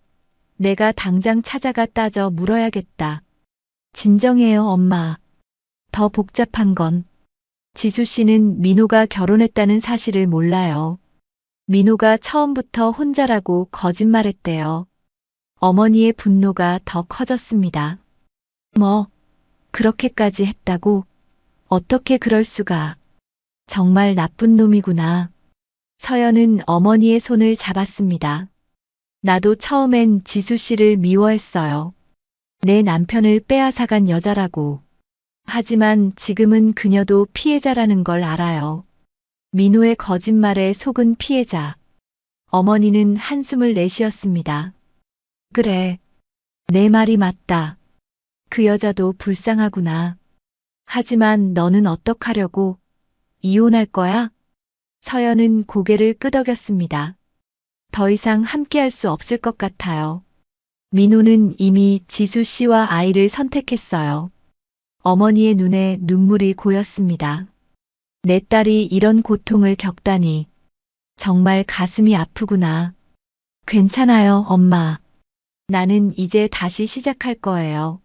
내가 당장 찾아가 따져 물어야겠다. 진정해요, 엄마. 더 복잡한 건 지수 씨는 민호가 결혼했다는 사실을 몰라요. 민호가 처음부터 혼자라고 거짓말했대요. 어머니의 분노가 더 커졌습니다. 뭐, 그렇게까지 했다고? 어떻게 그럴 수가? 정말 나쁜 놈이구나. 서연은 어머니의 손을 잡았습니다. 나도 처음엔 지수 씨를 미워했어요. 내 남편을 빼앗아간 여자라고. 하지만 지금은 그녀도 피해자라는 걸 알아요. 민호의 거짓말에 속은 피해자. 어머니는 한숨을 내쉬었습니다. 그래. 내 말이 맞다. 그 여자도 불쌍하구나. 하지만 너는 어떡하려고? 이혼할 거야? 서연은 고개를 끄덕였습니다. 더 이상 함께할 수 없을 것 같아요. 민호는 이미 지수 씨와 아이를 선택했어요. 어머니의 눈에 눈물이 고였습니다. 내 딸이 이런 고통을 겪다니. 정말 가슴이 아프구나. 괜찮아요, 엄마. 나는 이제 다시 시작할 거예요.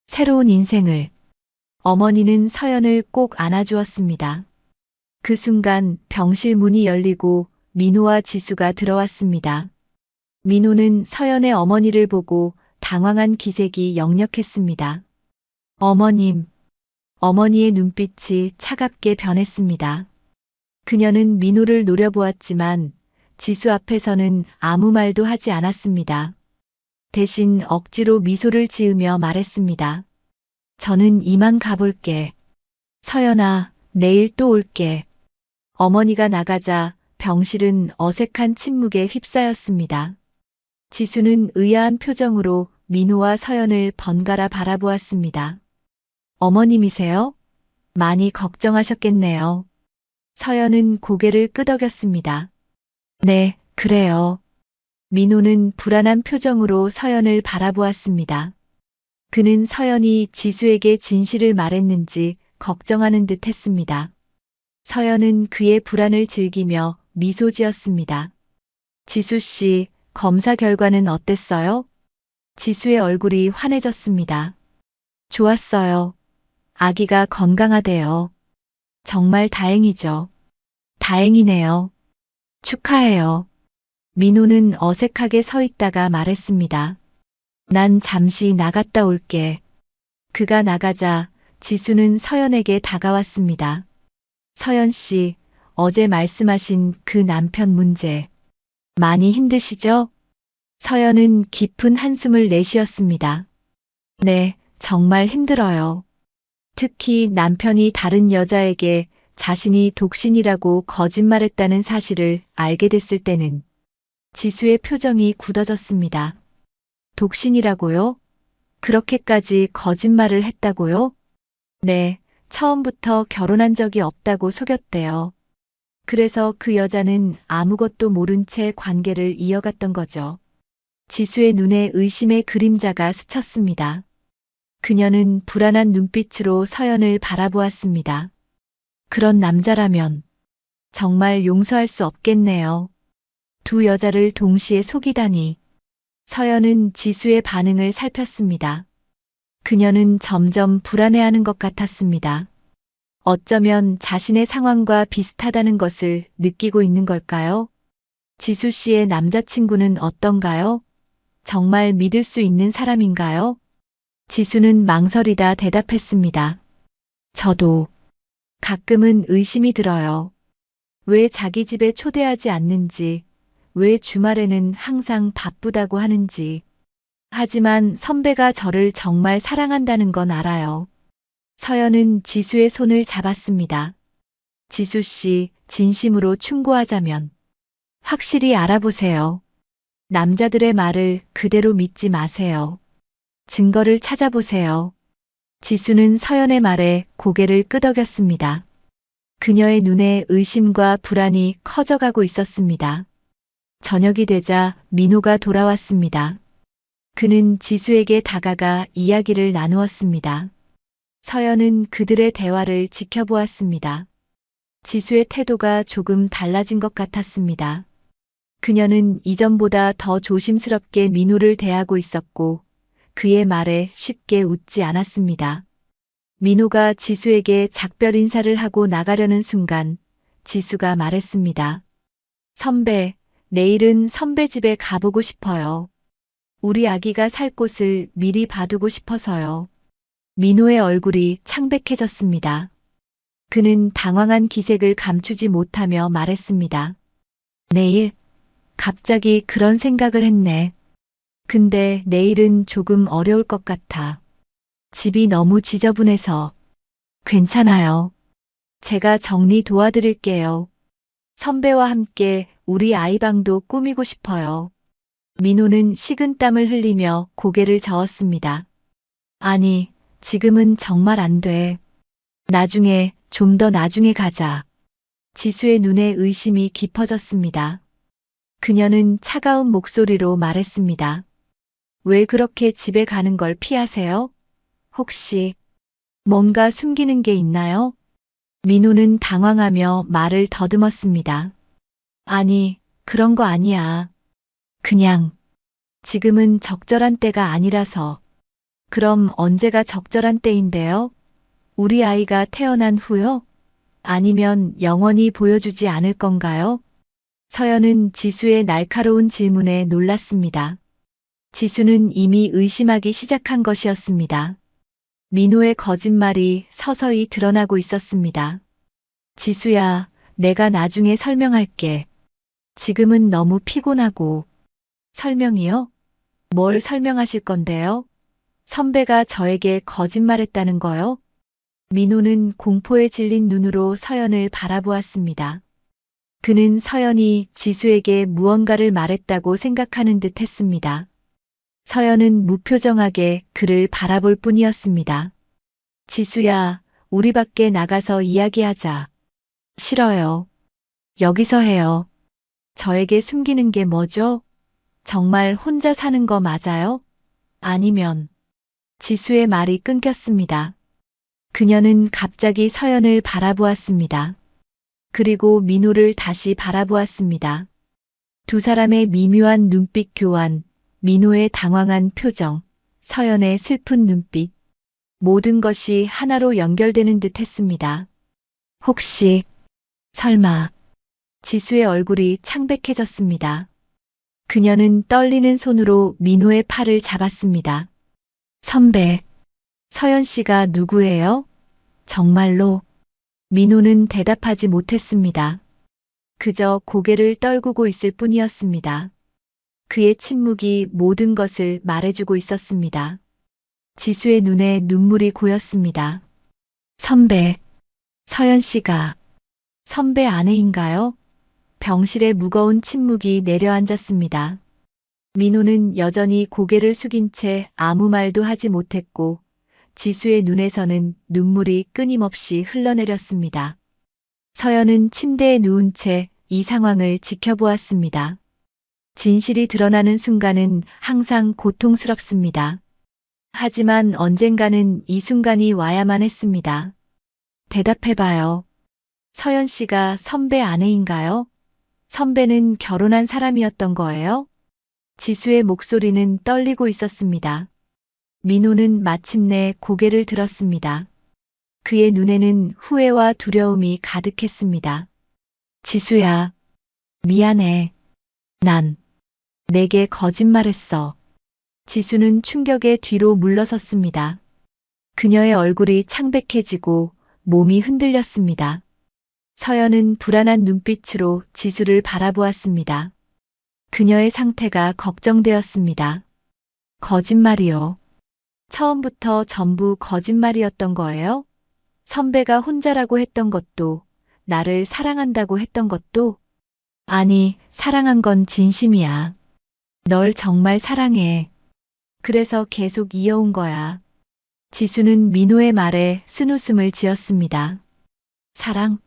새로운 인생을. 어머니는 서연을 꼭 안아주었습니다. 그 순간 병실 문이 열리고 민호와 지수가 들어왔습니다. 민호는 서연의 어머니를 보고 당황한 기색이 역력했습니다. 어머님. 어머니의 눈빛이 차갑게 변했습니다. 그녀는 민호를 노려보았지만 지수 앞에서는 아무 말도 하지 않았습니다. 대신 억지로 미소를 지으며 말했습니다. 저는 이만 가볼게. 서연아, 내일 또 올게. 어머니가 나가자 병실은 어색한 침묵에 휩싸였습니다. 지수는 의아한 표정으로 민호와 서연을 번갈아 바라보았습니다. 어머님이세요? 많이 걱정하셨겠네요. 서연은 고개를 끄덕였습니다. 네, 그래요. 민호는 불안한 표정으로 서연을 바라보았습니다. 그는 서연이 지수에게 진실을 말했는지 걱정하는 듯 했습니다. 서연은 그의 불안을 즐기며 미소 지었습니다. 지수 씨, 검사 결과는 어땠어요? 지수의 얼굴이 환해졌습니다. 좋았어요. 아기가 건강하대요. 정말 다행이죠. 다행이네요. 축하해요. 민호는 어색하게 서 있다가 말했습니다. 난 잠시 나갔다 올게. 그가 나가자 지수는 서연에게 다가왔습니다. 서연 씨, 어제 말씀하신 그 남편 문제. 많이 힘드시죠? 서연은 깊은 한숨을 내쉬었습니다. 네, 정말 힘들어요. 특히 남편이 다른 여자에게 자신이 독신이라고 거짓말했다는 사실을 알게 됐을 때는 지수의 표정이 굳어졌습니다. 독신이라고요? 그렇게까지 거짓말을 했다고요? 네, 처음부터 결혼한 적이 없다고 속였대요. 그래서 그 여자는 아무것도 모른 채 관계를 이어갔던 거죠. 지수의 눈에 의심의 그림자가 스쳤습니다. 그녀는 불안한 눈빛으로 서연을 바라보았습니다. 그런 남자라면 정말 용서할 수 없겠네요. 두 여자를 동시에 속이다니. 서연은 지수의 반응을 살폈습니다. 그녀는 점점 불안해하는 것 같았습니다. 어쩌면 자신의 상황과 비슷하다는 것을 느끼고 있는 걸까요? 지수 씨의 남자친구는 어떤가요? 정말 믿을 수 있는 사람인가요? 지수는 망설이다 대답했습니다. 저도 가끔은 의심이 들어요. 왜 자기 집에 초대하지 않는지, 왜 주말에는 항상 바쁘다고 하는지. 하지만 선배가 저를 정말 사랑한다는 건 알아요. 서연은 지수의 손을 잡았습니다. 지수 씨, 진심으로 충고하자면 확실히 알아보세요. 남자들의 말을 그대로 믿지 마세요. 증거를 찾아보세요. 지수는 서연의 말에 고개를 끄덕였습니다. 그녀의 눈에 의심과 불안이 커져가고 있었습니다. 저녁이 되자 민호가 돌아왔습니다. 그는 지수에게 다가가 이야기를 나누었습니다. 서연은 그들의 대화를 지켜보았습니다. 지수의 태도가 조금 달라진 것 같았습니다. 그녀는 이전보다 더 조심스럽게 민호를 대하고 있었고 그의 말에 쉽게 웃지 않았습니다. 민호가 지수에게 작별 인사를 하고 나가려는 순간 지수가 말했습니다. 선배, 내일은 선배 집에 가보고 싶어요. 우리 아기가 살 곳을 미리 봐두고 싶어서요. 민호의 얼굴이 창백해졌습니다. 그는 당황한 기색을 감추지 못하며 말했습니다. 내일, 갑자기 그런 생각을 했네. 근데 내일은 조금 어려울 것 같아. 집이 너무 지저분해서. 괜찮아요. 제가 정리 도와드릴게요. 선배와 함께 우리 아이방도 꾸미고 싶어요. 민호는 식은땀을 흘리며 고개를 저었습니다. 아니, 지금은 정말 안 돼. 나중에, 좀 더 나중에 가자. 지수의 눈에 의심이 깊어졌습니다. 그녀는 차가운 목소리로 말했습니다. 왜 그렇게 집에 가는 걸 피하세요? 혹시 뭔가 숨기는 게 있나요? 민호는 당황하며 말을 더듬었습니다. 아니, 그런 거 아니야. 그냥 지금은 적절한 때가 아니라서. 그럼 언제가 적절한 때인데요? 우리 아이가 태어난 후요? 아니면 영원히 보여주지 않을 건가요? 서연은 지수의 날카로운 질문에 놀랐습니다. 지수는 이미 의심하기 시작한 것이었습니다. 민호의 거짓말이 서서히 드러나고 있었습니다. 지수야, 내가 나중에 설명할게. 지금은 너무 피곤하고. 설명이요? 뭘 설명하실 건데요? 선배가 저에게 거짓말했다는 거요? 민호는 공포에 질린 눈으로 서연을 바라보았습니다. 그는 서연이 지수에게 무언가를 말했다고 생각하는 듯 했습니다. 서연은 무표정하게 그를 바라볼 뿐이었습니다. 지수야, 우리 밖에 나가서 이야기하자. 싫어요. 여기서 해요. 저에게 숨기는 게 뭐죠? 정말 혼자 사는 거 맞아요? 아니면 지수의 말이 끊겼습니다. 그녀는 갑자기 서연을 바라보았습니다. 그리고 민호를 다시 바라보았습니다. 두 사람의 미묘한 눈빛 교환, 민호의 당황한 표정, 서연의 슬픈 눈빛. 모든 것이 하나로 연결되는 듯 했습니다. 혹시, 설마, 지수의 얼굴이 창백해졌습니다. 그녀는 떨리는 손으로 민호의 팔을 잡았습니다. 선배, 서연 씨가 누구예요? 정말로? 민호는 대답하지 못했습니다. 그저 고개를 떨구고 있을 뿐이었습니다. 그의 침묵이 모든 것을 말해주고 있었습니다. 지수의 눈에 눈물이 고였습니다. 선배, 서연 씨가 선배 아내인가요? 병실에 무거운 침묵이 내려앉았습니다. 민호는 여전히 고개를 숙인 채 아무 말도 하지 못했고 지수의 눈에서는 눈물이 끊임없이 흘러내렸습니다. 서연은 침대에 누운 채 이 상황을 지켜보았습니다. 진실이 드러나는 순간은 항상 고통스럽습니다. 하지만 언젠가는 이 순간이 와야만 했습니다. 대답해봐요. 서연 씨가 선배 아내인가요? 선배는 결혼한 사람이었던 거예요? 지수의 목소리는 떨리고 있었습니다. 민호는 마침내 고개를 들었습니다. 그의 눈에는 후회와 두려움이 가득했습니다. 지수야, 미안해. 난 내게 거짓말했어. 지수는 충격에 뒤로 물러섰습니다. 그녀의 얼굴이 창백해지고 몸이 흔들렸습니다. 서연은 불안한 눈빛으로 지수를 바라보았습니다. 그녀의 상태가 걱정되었습니다. 거짓말이요. 처음부터 전부 거짓말이었던 거예요? 선배가 혼자라고 했던 것도, 나를 사랑한다고 했던 것도? 아니, 사랑한 건 진심이야. 널 정말 사랑해. 그래서 계속 이어온 거야. 지수는 민호의 말에 쓴웃음을 지었습니다. 사랑?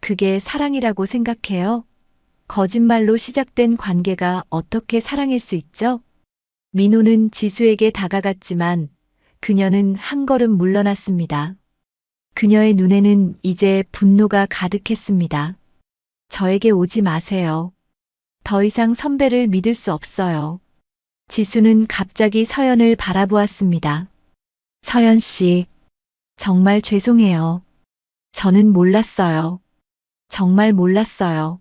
그게 사랑이라고 생각해요? 거짓말로 시작된 관계가 어떻게 사랑일 수 있죠? 민호는 지수에게 다가갔지만 그녀는 한 걸음 물러났습니다. 그녀의 눈에는 이제 분노가 가득했습니다. 저에게 오지 마세요. 더 이상 선배를 믿을 수 없어요. 지수는 갑자기 서연을 바라보았습니다. 서연 씨, 정말 죄송해요. 저는 몰랐어요. 정말 몰랐어요.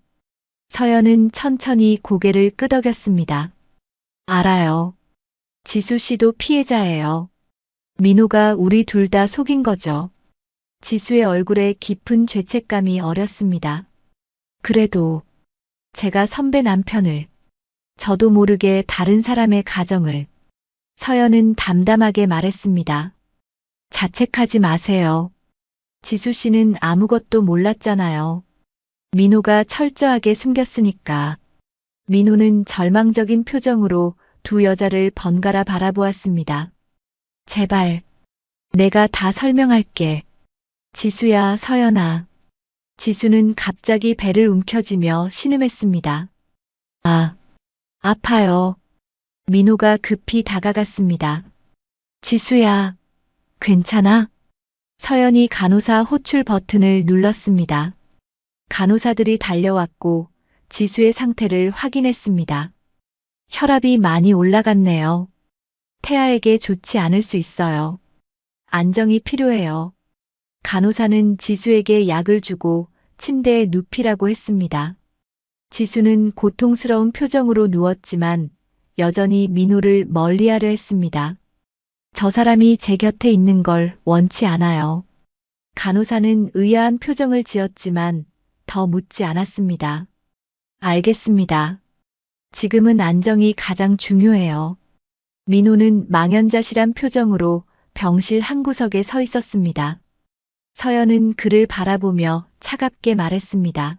서연은 천천히 고개를 끄덕였습니다. 알아요. 지수 씨도 피해자예요. 민호가 우리 둘 다 속인 거죠. 지수의 얼굴에 깊은 죄책감이 어렸습니다. 그래도 제가 선배 남편을, 저도 모르게 다른 사람의 가정을, 서연은 담담하게 말했습니다. 자책하지 마세요. 지수 씨는 아무것도 몰랐잖아요. 민호가 철저하게 숨겼으니까. 민호는 절망적인 표정으로 두 여자를 번갈아 바라보았습니다. 제발, 내가 다 설명할게. 지수야, 서연아. 지수는 갑자기 배를 움켜쥐며 신음했습니다. 아, 아파요. 민호가 급히 다가갔습니다. 지수야, 괜찮아? 서연이 간호사 호출 버튼을 눌렀습니다. 간호사들이 달려왔고 지수의 상태를 확인했습니다. 혈압이 많이 올라갔네요. 태아에게 좋지 않을 수 있어요. 안정이 필요해요. 간호사는 지수에게 약을 주고 침대에 눕히라고 했습니다. 지수는 고통스러운 표정으로 누웠지만 여전히 민호를 멀리하려 했습니다. 저 사람이 제 곁에 있는 걸 원치 않아요. 간호사는 의아한 표정을 지었지만 더 묻지 않았습니다. 알겠습니다. 지금은 안정이 가장 중요해요. 민호는 망연자실한 표정으로 병실 한 구석에 서 있었습니다. 서연은 그를 바라보며 차갑게 말했습니다.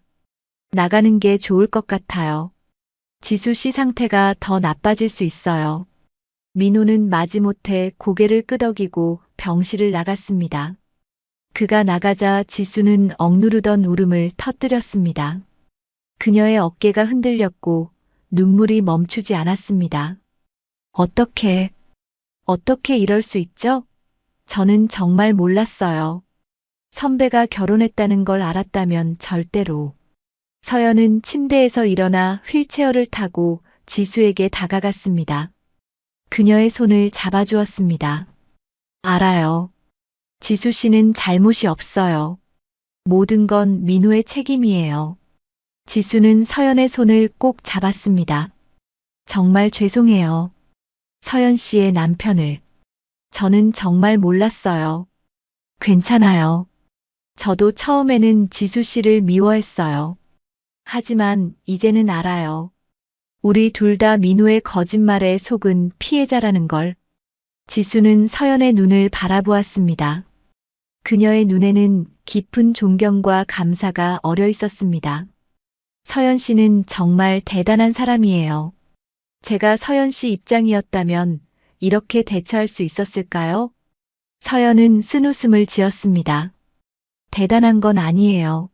나가는 게 좋을 것 같아요. 지수 씨 상태가 더 나빠질 수 있어요. 민호는 마지못해 고개를 끄덕이고 병실을 나갔습니다. 그가 나가자 지수는 억누르던 울음을 터뜨렸습니다. 그녀의 어깨가 흔들렸고 눈물이 멈추지 않았습니다. 어떻게 이럴 수 있죠? 저는 정말 몰랐어요. 선배가 결혼했다는 걸 알았다면 절대로. 서연은 침대에서 일어나 휠체어를 타고 지수에게 다가갔습니다. 그녀의 손을 잡아주었습니다. 알아요. 지수 씨는 잘못이 없어요. 모든 건 민호의 책임이에요. 지수는 서연의 손을 꼭 잡았습니다. 정말 죄송해요. 서연 씨의 남편을. 저는 정말 몰랐어요. 괜찮아요. 저도 처음에는 지수 씨를 미워했어요. 하지만 이제는 알아요. 우리 둘 다 민호의 거짓말에 속은 피해자라는 걸. 지수는 서연의 눈을 바라보았습니다. 그녀의 눈에는 깊은 존경과 감사가 어려 있었습니다. 서연 씨는 정말 대단한 사람이에요. 제가 서연 씨 입장이었다면 이렇게 대처할 수 있었을까요? 서연은 쓴웃음을 지었습니다. 대단한 건 아니에요.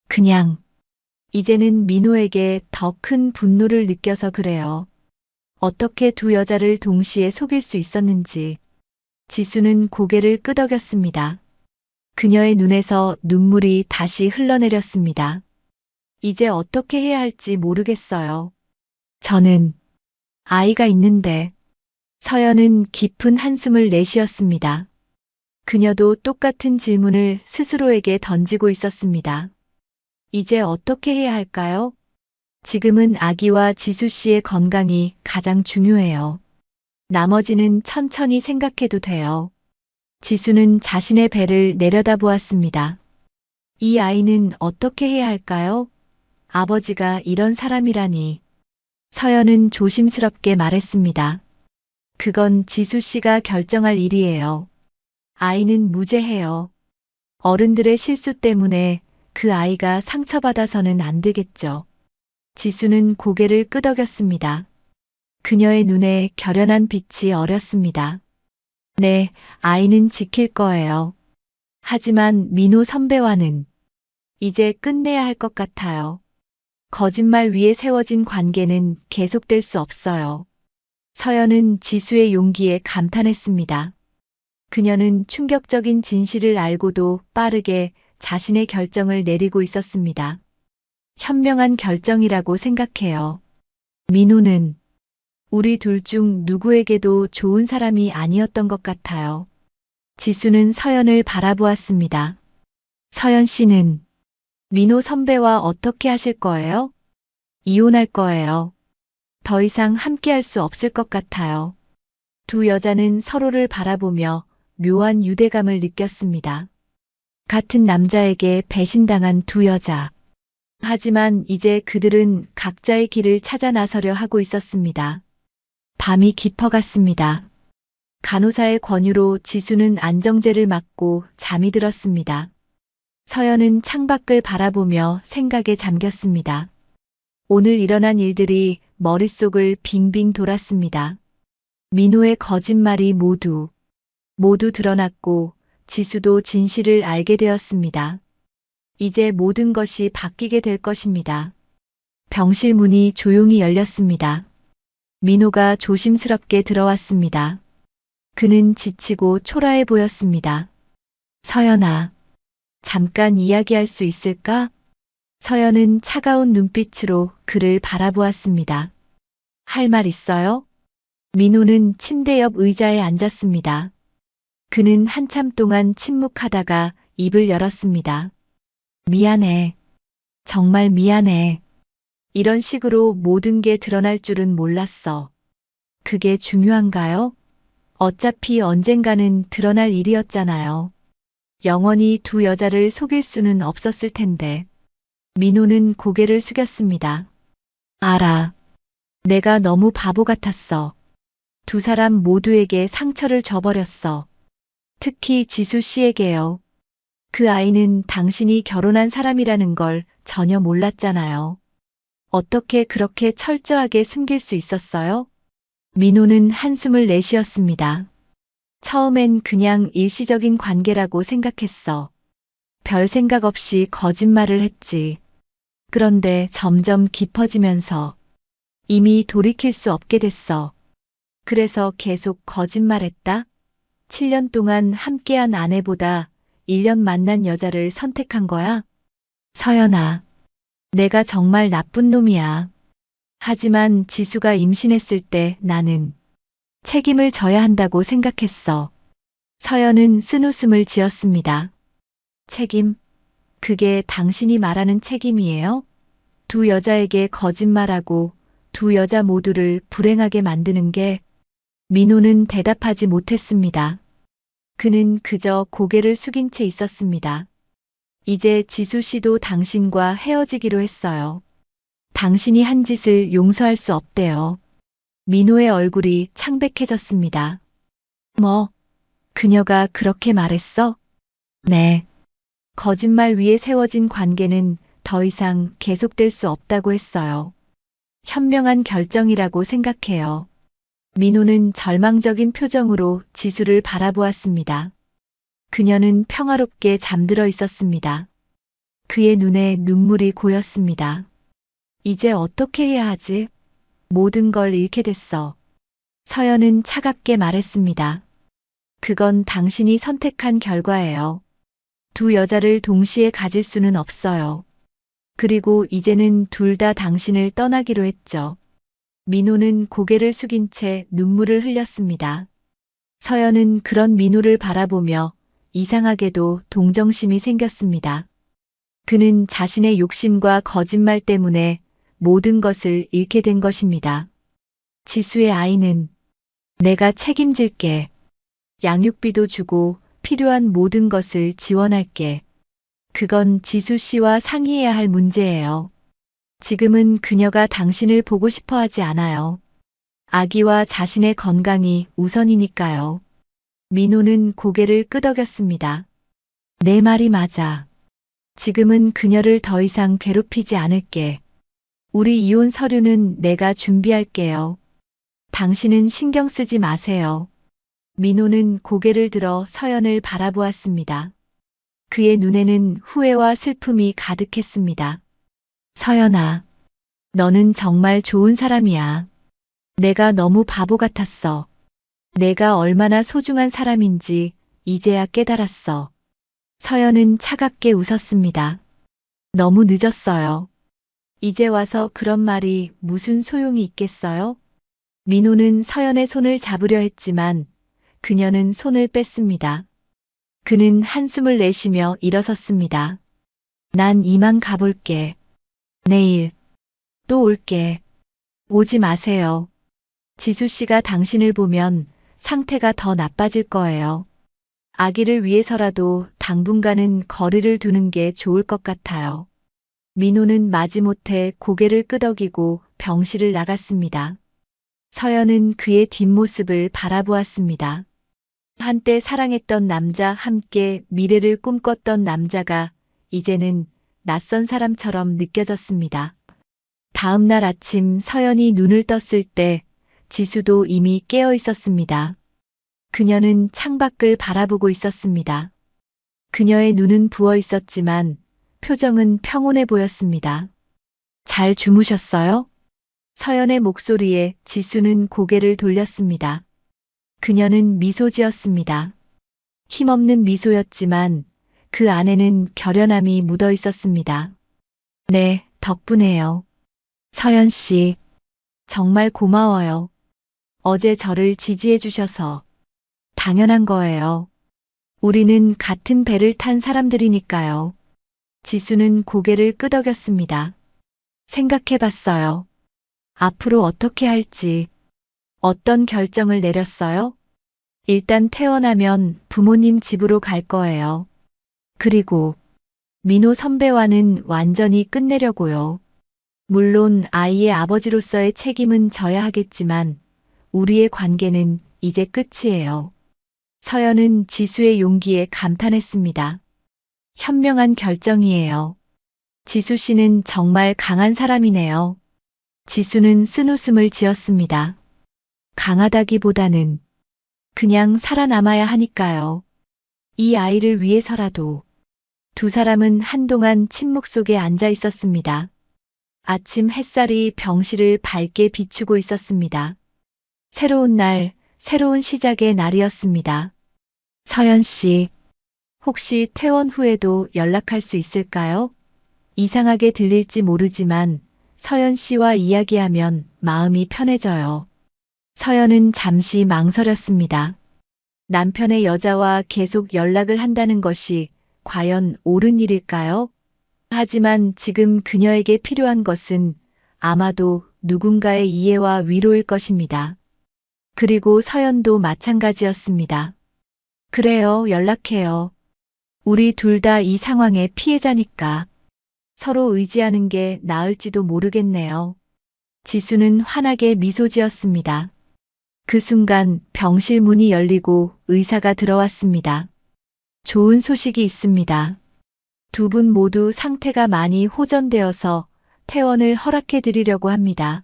그냥 이제는 민호에게 더 큰 분노를 느껴서 그래요. 어떻게 두 여자를 동시에 속일 수 있었는지. 지수는 고개를 끄덕였습니다. 그녀의 눈에서 눈물이 다시 흘러내렸습니다. 이제 어떻게 해야 할지 모르겠어요. 저는 아이가 있는데. 서연은 깊은 한숨을 내쉬었습니다. 그녀도 똑같은 질문을 스스로에게 던지고 있었습니다. 이제 어떻게 해야 할까요? 지금은 아기와 지수 씨의 건강이 가장 중요해요. 나머지는 천천히 생각해도 돼요. 지수는 자신의 배를 내려다보았습니다. 이 아이는 어떻게 해야 할까요? 아버지가 이런 사람이라니. 서연은 조심스럽게 말했습니다. 그건 지수 씨가 결정할 일이에요. 아이는 무죄해요. 어른들의 실수 때문에 그 아이가 상처받아서는 안 되겠죠. 지수는 고개를 끄덕였습니다. 그녀의 눈에 결연한 빛이 어렸습니다. 네, 아이는 지킬 거예요. 하지만 민호 선배와는 이제 끝내야 할 것 같아요. 거짓말 위에 세워진 관계는 계속될 수 없어요. 서연은 지수의 용기에 감탄했습니다. 그녀는 충격적인 진실을 알고도 빠르게 자신의 결정을 내리고 있었습니다. 현명한 결정이라고 생각해요. 민호는 우리 둘 중 누구에게도 좋은 사람이 아니었던 것 같아요. 지수는 서연을 바라보았습니다. 서연 씨는 민호 선배와 어떻게 하실 거예요? 이혼할 거예요. 더 이상 함께할 수 없을 것 같아요. 두 여자는 서로를 바라보며 묘한 유대감을 느꼈습니다. 같은 남자에게 배신당한 두 여자. 하지만 이제 그들은 각자의 길을 찾아 나서려 하고 있었습니다. 밤이 깊어갔습니다. 간호사의 권유로 지수는 안정제를 맞고 잠이 들었습니다. 서연은 창밖을 바라보며 생각에 잠겼습니다. 오늘 일어난 일들이 머릿속을 빙빙 돌았습니다. 민호의 거짓말이 모두 드러났고 지수도 진실을 알게 되었습니다. 이제 모든 것이 바뀌게 될 것입니다. 병실 문이 조용히 열렸습니다. 민호가 조심스럽게 들어왔습니다. 그는 지치고 초라해 보였습니다. 서연아, 잠깐 이야기할 수 있을까? 서연은 차가운 눈빛으로 그를 바라보았습니다. 할 말 있어요? 민호는 침대 옆 의자에 앉았습니다. 그는 한참 동안 침묵하다가 입을 열었습니다. 미안해. 정말 미안해. 이런 식으로 모든 게 드러날 줄은 몰랐어. 그게 중요한가요? 어차피 언젠가는 드러날 일이었잖아요. 영원히 두 여자를 속일 수는 없었을 텐데. 민호는 고개를 숙였습니다. 알아. 내가 너무 바보 같았어. 두 사람 모두에게 상처를 줘버렸어. 특히 지수 씨에게요. 그 아이는 당신이 결혼한 사람이라는 걸 전혀 몰랐잖아요. 어떻게 그렇게 철저하게 숨길 수 있었어요? 민호는 한숨을 내쉬었습니다. 처음엔 그냥 일시적인 관계라고 생각했어. 별 생각 없이 거짓말을 했지. 그런데 점점 깊어지면서 이미 돌이킬 수 없게 됐어. 그래서 계속 거짓말했다? 7년 동안 함께한 아내보다 1년 만난 여자를 선택한 거야? 서연아, 내가 정말 나쁜 놈이야. 하지만 지수가 임신했을 때 나는 책임을 져야 한다고 생각했어. 서연은 쓴웃음을 지었습니다. 책임? 그게 당신이 말하는 책임이에요? 두 여자에게 거짓말하고 두 여자 모두를 불행하게 만드는 게. 민호는 대답하지 못했습니다. 그는 그저 고개를 숙인 채 있었습니다. 이제 지수 씨도 당신과 헤어지기로 했어요. 당신이 한 짓을 용서할 수 없대요. 민호의 얼굴이 창백해졌습니다. 뭐, 그녀가 그렇게 말했어? 네. 거짓말 위에 세워진 관계는 더 이상 계속될 수 없다고 했어요. 현명한 결정이라고 생각해요. 민호는 절망적인 표정으로 지수를 바라보았습니다. 그녀는 평화롭게 잠들어 있었습니다. 그의 눈에 눈물이 고였습니다. 이제 어떻게 해야 하지? 모든 걸 잃게 됐어. 서연은 차갑게 말했습니다. 그건 당신이 선택한 결과예요. 두 여자를 동시에 가질 수는 없어요. 그리고 이제는 둘 다 당신을 떠나기로 했죠. 민호는 고개를 숙인 채 눈물을 흘렸습니다. 서연은 그런 민호를 바라보며 이상하게도 동정심이 생겼습니다. 그는 자신의 욕심과 거짓말 때문에 모든 것을 잃게 된 것입니다. 지수의 아이는 내가 책임질게. 양육비도 주고 필요한 모든 것을 지원할게. 그건 지수 씨와 상의해야 할 문제예요. 지금은 그녀가 당신을 보고 싶어 하지 않아요. 아기와 자신의 건강이 우선이니까요. 민호는 고개를 끄덕였습니다. 내 말이 맞아. 지금은 그녀를 더 이상 괴롭히지 않을게. 우리 이혼 서류는 내가 준비할게요. 당신은 신경 쓰지 마세요. 민호는 고개를 들어 서연을 바라보았습니다. 그의 눈에는 후회와 슬픔이 가득했습니다. 서연아, 너는 정말 좋은 사람이야. 내가 너무 바보 같았어. 내가 얼마나 소중한 사람인지 이제야 깨달았어. 서연은 차갑게 웃었습니다. 너무 늦었어요. 이제 와서 그런 말이 무슨 소용이 있겠어요? 민호는 서연의 손을 잡으려 했지만 그녀는 손을 뺐습니다. 그는 한숨을 내쉬며 일어섰습니다. 난 이만 가볼게. 내일 또 올게. 오지 마세요. 지수 씨가 당신을 보면 상태가 더 나빠질 거예요. 아기를 위해서라도 당분간은 거리를 두는 게 좋을 것 같아요. 민호는 마지못해 고개를 끄덕이고 병실을 나갔습니다. 서연은 그의 뒷모습을 바라보았습니다. 한때 사랑했던 남자, 함께 미래를 꿈꿨던 남자가 이제는 낯선 사람처럼 느껴졌습니다. 다음 날 아침 서연이 눈을 떴을 때 지수도 이미 깨어 있었습니다. 그녀는 창밖을 바라보고 있었습니다. 그녀의 눈은 부어 있었지만 표정은 평온해 보였습니다. 잘 주무셨어요? 서연의 목소리에 지수는 고개를 돌렸습니다. 그녀는 미소 지었습니다. 힘없는 미소였지만 그 안에는 결연함이 묻어 있었습니다. 네, 덕분에요. 서연 씨, 정말 고마워요. 어제 저를 지지해 주셔서. 당연한 거예요. 우리는 같은 배를 탄 사람들이니까요. 지수는 고개를 끄덕였습니다. 생각해 봤어요. 앞으로 어떻게 할지. 어떤 결정을 내렸어요? 일단 태어나면 부모님 집으로 갈 거예요. 그리고 민호 선배와는 완전히 끝내려고요. 물론 아이의 아버지로서의 책임은 져야 하겠지만 우리의 관계는 이제 끝이에요. 서연은 지수의 용기에 감탄했습니다. 현명한 결정이에요. 지수 씨는 정말 강한 사람이네요. 지수는 쓴웃음을 지었습니다. 강하다기보다는 그냥 살아남아야 하니까요. 이 아이를 위해서라도. 두 사람은 한동안 침묵 속에 앉아 있었습니다. 아침 햇살이 병실을 밝게 비추고 있었습니다. 새로운 날, 새로운 시작의 날이었습니다. 서연 씨, 혹시 퇴원 후에도 연락할 수 있을까요? 이상하게 들릴지 모르지만 서연 씨와 이야기하면 마음이 편해져요. 서연은 잠시 망설였습니다. 남편의 여자와 계속 연락을 한다는 것이 과연 옳은 일일까요? 하지만 지금 그녀에게 필요한 것은 아마도 누군가의 이해와 위로일 것입니다. 그리고 서연도 마찬가지였습니다. 그래요, 연락해요. 우리 둘 다 이 상황의 피해자니까. 서로 의지하는 게 나을지도 모르겠네요. 지수는 환하게 미소 지었습니다. 그 순간 병실 문이 열리고 의사가 들어왔습니다. 좋은 소식이 있습니다. 두 분 모두 상태가 많이 호전되어서 퇴원을 허락해 드리려고 합니다.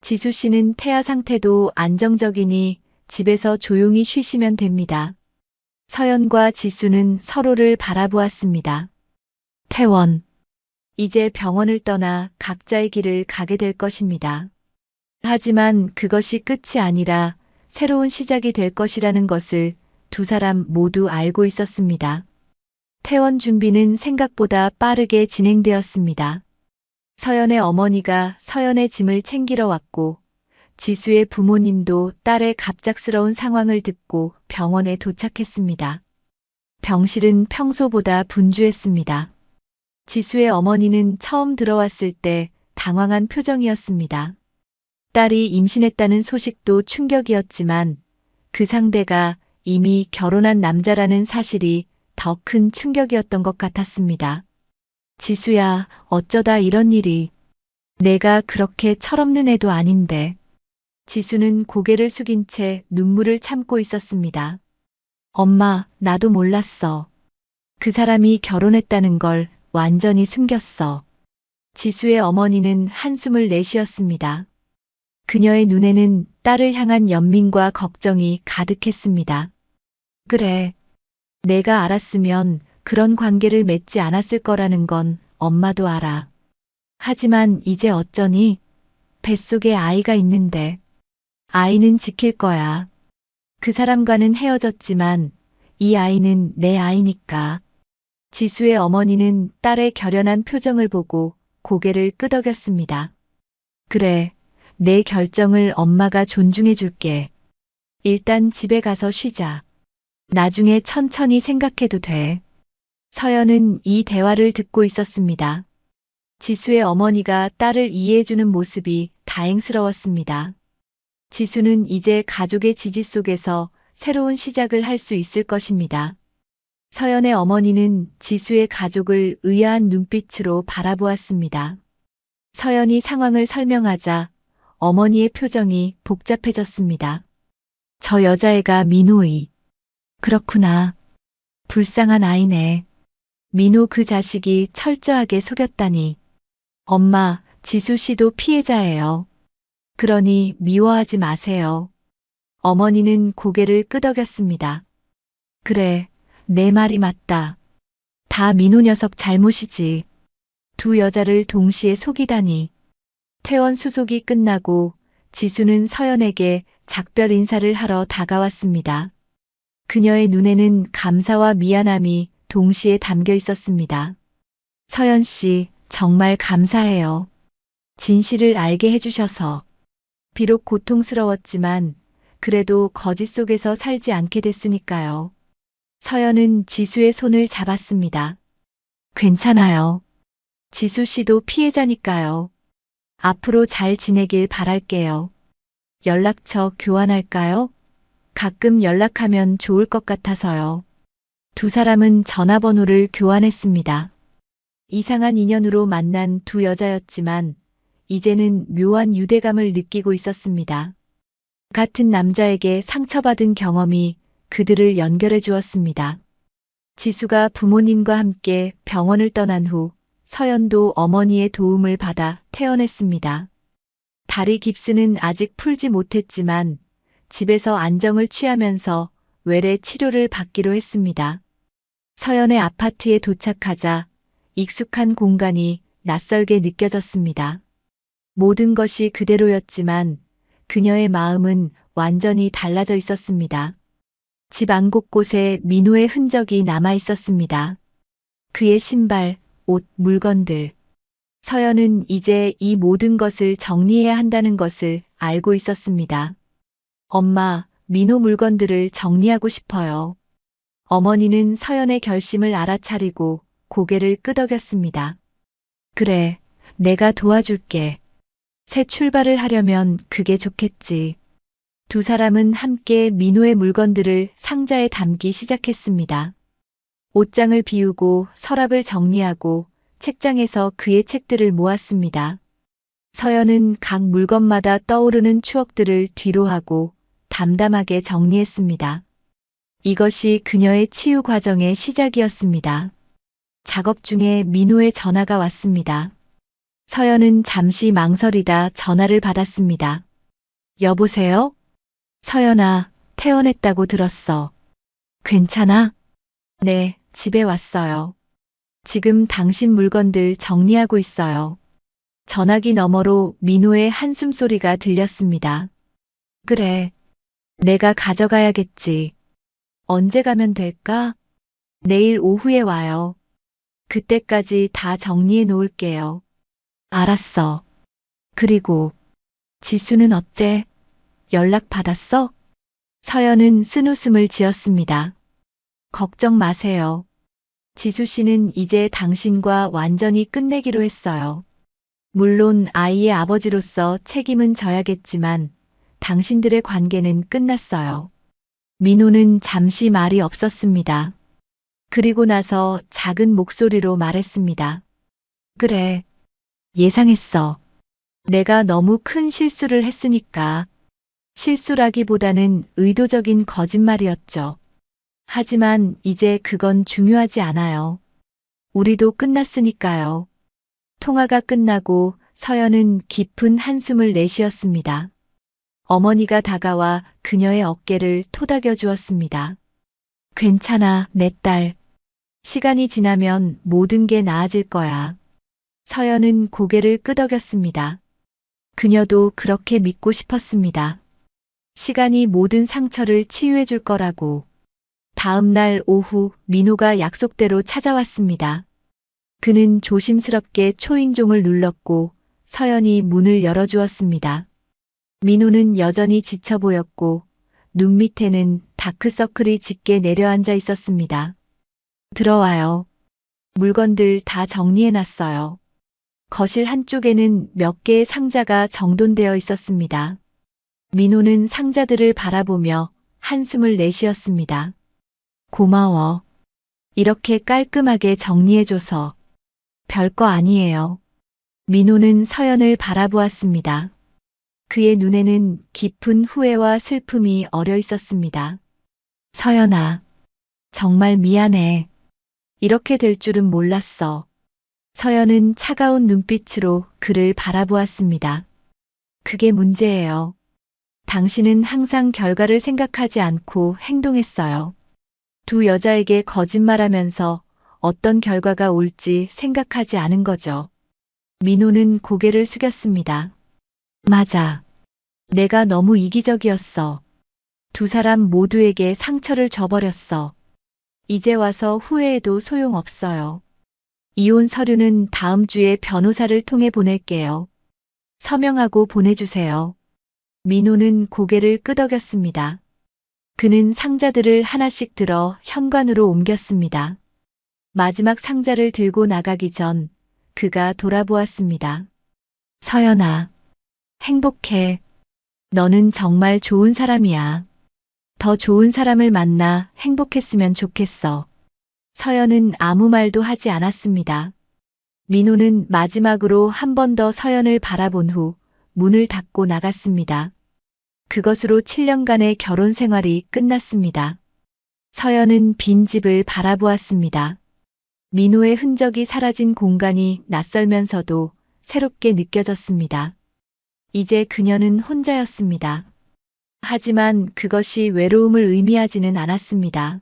지수 씨는 태아 상태도 안정적이니 집에서 조용히 쉬시면 됩니다. 서연과 지수는 서로를 바라보았습니다. 퇴원. 이제 병원을 떠나 각자의 길을 가게 될 것입니다. 하지만 그것이 끝이 아니라 새로운 시작이 될 것이라는 것을 두 사람 모두 알고 있었습니다. 퇴원 준비는 생각보다 빠르게 진행되었습니다. 서연의 어머니가 서연의 짐을 챙기러 왔고 지수의 부모님도 딸의 갑작스러운 상황을 듣고 병원에 도착했습니다. 병실은 평소보다 분주했습니다. 지수의 어머니는 처음 들어왔을 때 당황한 표정이었습니다. 딸이 임신했다는 소식도 충격이었지만 그 상대가 이미 결혼한 남자라는 사실이 더 큰 충격이었던 것 같았습니다. 지수야, 어쩌다 이런 일이. 내가 그렇게 철없는 애도 아닌데. 지수는 고개를 숙인 채 눈물을 참고 있었습니다. 엄마, 나도 몰랐어. 그 사람이 결혼했다는 걸 완전히 숨겼어. 지수의 어머니는 한숨을 내쉬었습니다. 그녀의 눈에는 딸을 향한 연민과 걱정이 가득했습니다. 그래. 내가 알았으면 그런 관계를 맺지 않았을 거라는 건 엄마도 알아. 하지만 이제 어쩌니? 뱃속에 아이가 있는데. 아이는 지킬 거야. 그 사람과는 헤어졌지만 이 아이는 내 아이니까. 지수의 어머니는 딸의 결연한 표정을 보고 고개를 끄덕였습니다. 그래, 내 결정을 엄마가 존중해 줄게. 일단 집에 가서 쉬자. 나중에 천천히 생각해도 돼. 서연은 이 대화를 듣고 있었습니다. 지수의 어머니가 딸을 이해해주는 모습이 다행스러웠습니다. 지수는 이제 가족의 지지 속에서 새로운 시작을 할 수 있을 것입니다. 서연의 어머니는 지수의 가족을 의아한 눈빛으로 바라보았습니다. 서연이 상황을 설명하자 어머니의 표정이 복잡해졌습니다. 저 여자애가 민호이. 그렇구나. 불쌍한 아이네. 민호 그 자식이 철저하게 속였다니. 엄마, 지수 씨도 피해자예요. 그러니 미워하지 마세요. 어머니는 고개를 끄덕였습니다. 그래, 내 말이 맞다. 다 민호 녀석 잘못이지. 두 여자를 동시에 속이다니. 퇴원 수속이 끝나고 지수는 서연에게 작별 인사를 하러 다가왔습니다. 그녀의 눈에는 감사와 미안함이 동시에 담겨 있었습니다. 서연 씨, 정말 감사해요. 진실을 알게 해주셔서. 비록 고통스러웠지만 그래도 거짓 속에서 살지 않게 됐으니까요. 서연은 지수의 손을 잡았습니다. 괜찮아요. 지수 씨도 피해자니까요. 앞으로 잘 지내길 바랄게요. 연락처 교환할까요? 가끔 연락하면 좋을 것 같아서요. 두 사람은 전화번호를 교환했습니다. 이상한 인연으로 만난 두 여자였지만 이제는 묘한 유대감을 느끼고 있었습니다. 같은 남자에게 상처받은 경험이 그들을 연결해 주었습니다. 지수가 부모님과 함께 병원을 떠난 후 서연도 어머니의 도움을 받아 퇴원했습니다. 다리 깁스는 아직 풀지 못했지만 집에서 안정을 취하면서 외래 치료를 받기로 했습니다. 서연의 아파트에 도착하자 익숙한 공간이 낯설게 느껴졌습니다. 모든 것이 그대로였지만 그녀의 마음은 완전히 달라져 있었습니다. 집 안 곳곳에 민호의 흔적이 남아 있었습니다. 그의 신발, 옷, 물건들. 서연은 이제 이 모든 것을 정리해야 한다는 것을 알고 있었습니다. 엄마, 민호 물건들을 정리하고 싶어요. 어머니는 서연의 결심을 알아차리고 고개를 끄덕였습니다. 그래, 내가 도와줄게. 새 출발을 하려면 그게 좋겠지. 두 사람은 함께 민호의 물건들을 상자에 담기 시작했습니다. 옷장을 비우고 서랍을 정리하고 책장에서 그의 책들을 모았습니다. 서연은 각 물건마다 떠오르는 추억들을 뒤로하고 담담하게 정리했습니다. 이것이 그녀의 치유 과정의 시작이었습니다. 작업 중에 민호의 전화가 왔습니다. 서연은 잠시 망설이다 전화를 받았습니다. 여보세요? 서연아, 퇴원했다고 들었어. 괜찮아? 네, 집에 왔어요. 지금 당신 물건들 정리하고 있어요. 전화기 너머로 민호의 한숨 소리가 들렸습니다. 그래, 내가 가져가야겠지. 언제 가면 될까? 내일 오후에 와요. 그때까지 다 정리해 놓을게요. 알았어. 그리고 지수는 어때? 연락 받았어? 서연은 쓴웃음을 지었습니다. 걱정 마세요. 지수 씨는 이제 당신과 완전히 끝내기로 했어요. 물론 아이의 아버지로서 책임은 져야겠지만 당신들의 관계는 끝났어요. 민호는 잠시 말이 없었습니다. 그리고 나서 작은 목소리로 말했습니다. 그래, 예상했어. 내가 너무 큰 실수를 했으니까. 실수라기보다는 의도적인 거짓말이었죠. 하지만 이제 그건 중요하지 않아요. 우리도 끝났으니까요. 통화가 끝나고 서연은 깊은 한숨을 내쉬었습니다. 어머니가 다가와 그녀의 어깨를 토닥여 주었습니다. 괜찮아, 내 딸. 시간이 지나면 모든 게 나아질 거야. 서연은 고개를 끄덕였습니다. 그녀도 그렇게 믿고 싶었습니다. 시간이 모든 상처를 치유해 줄 거라고. 다음 날 오후 민호가 약속대로 찾아왔습니다. 그는 조심스럽게 초인종을 눌렀고 서연이 문을 열어주었습니다. 민호는 여전히 지쳐 보였고 눈 밑에는 다크서클이 짙게 내려앉아 있었습니다. 들어와요. 물건들 다 정리해놨어요. 거실 한쪽에는 몇 개의 상자가 정돈되어 있었습니다. 민호는 상자들을 바라보며 한숨을 내쉬었습니다. 고마워. 이렇게 깔끔하게 정리해줘서. 별거 아니에요. 민호는 서연을 바라보았습니다. 그의 눈에는 깊은 후회와 슬픔이 어려 있었습니다. 서연아, 정말 미안해. 이렇게 될 줄은 몰랐어. 서연은 차가운 눈빛으로 그를 바라보았습니다. 그게 문제예요. 당신은 항상 결과를 생각하지 않고 행동했어요. 두 여자에게 거짓말하면서 어떤 결과가 올지 생각하지 않은 거죠. 민호는 고개를 숙였습니다. 맞아. 내가 너무 이기적이었어. 두 사람 모두에게 상처를 줘버렸어. 이제 와서 후회해도 소용없어요. 이혼 서류는 다음 주에 변호사를 통해 보낼게요. 서명하고 보내주세요. 민호는 고개를 끄덕였습니다. 그는 상자들을 하나씩 들어 현관으로 옮겼습니다. 마지막 상자를 들고 나가기 전 그가 돌아보았습니다. 서연아, 행복해. 너는 정말 좋은 사람이야. 더 좋은 사람을 만나 행복했으면 좋겠어. 서연은 아무 말도 하지 않았습니다. 민호는 마지막으로 한 번 더 서연을 바라본 후 문을 닫고 나갔습니다. 그것으로 7년간의 결혼 생활이 끝났습니다. 서연은 빈 집을 바라보았습니다. 민호의 흔적이 사라진 공간이 낯설면서도 새롭게 느껴졌습니다. 이제 그녀는 혼자였습니다. 하지만 그것이 외로움을 의미하지는 않았습니다.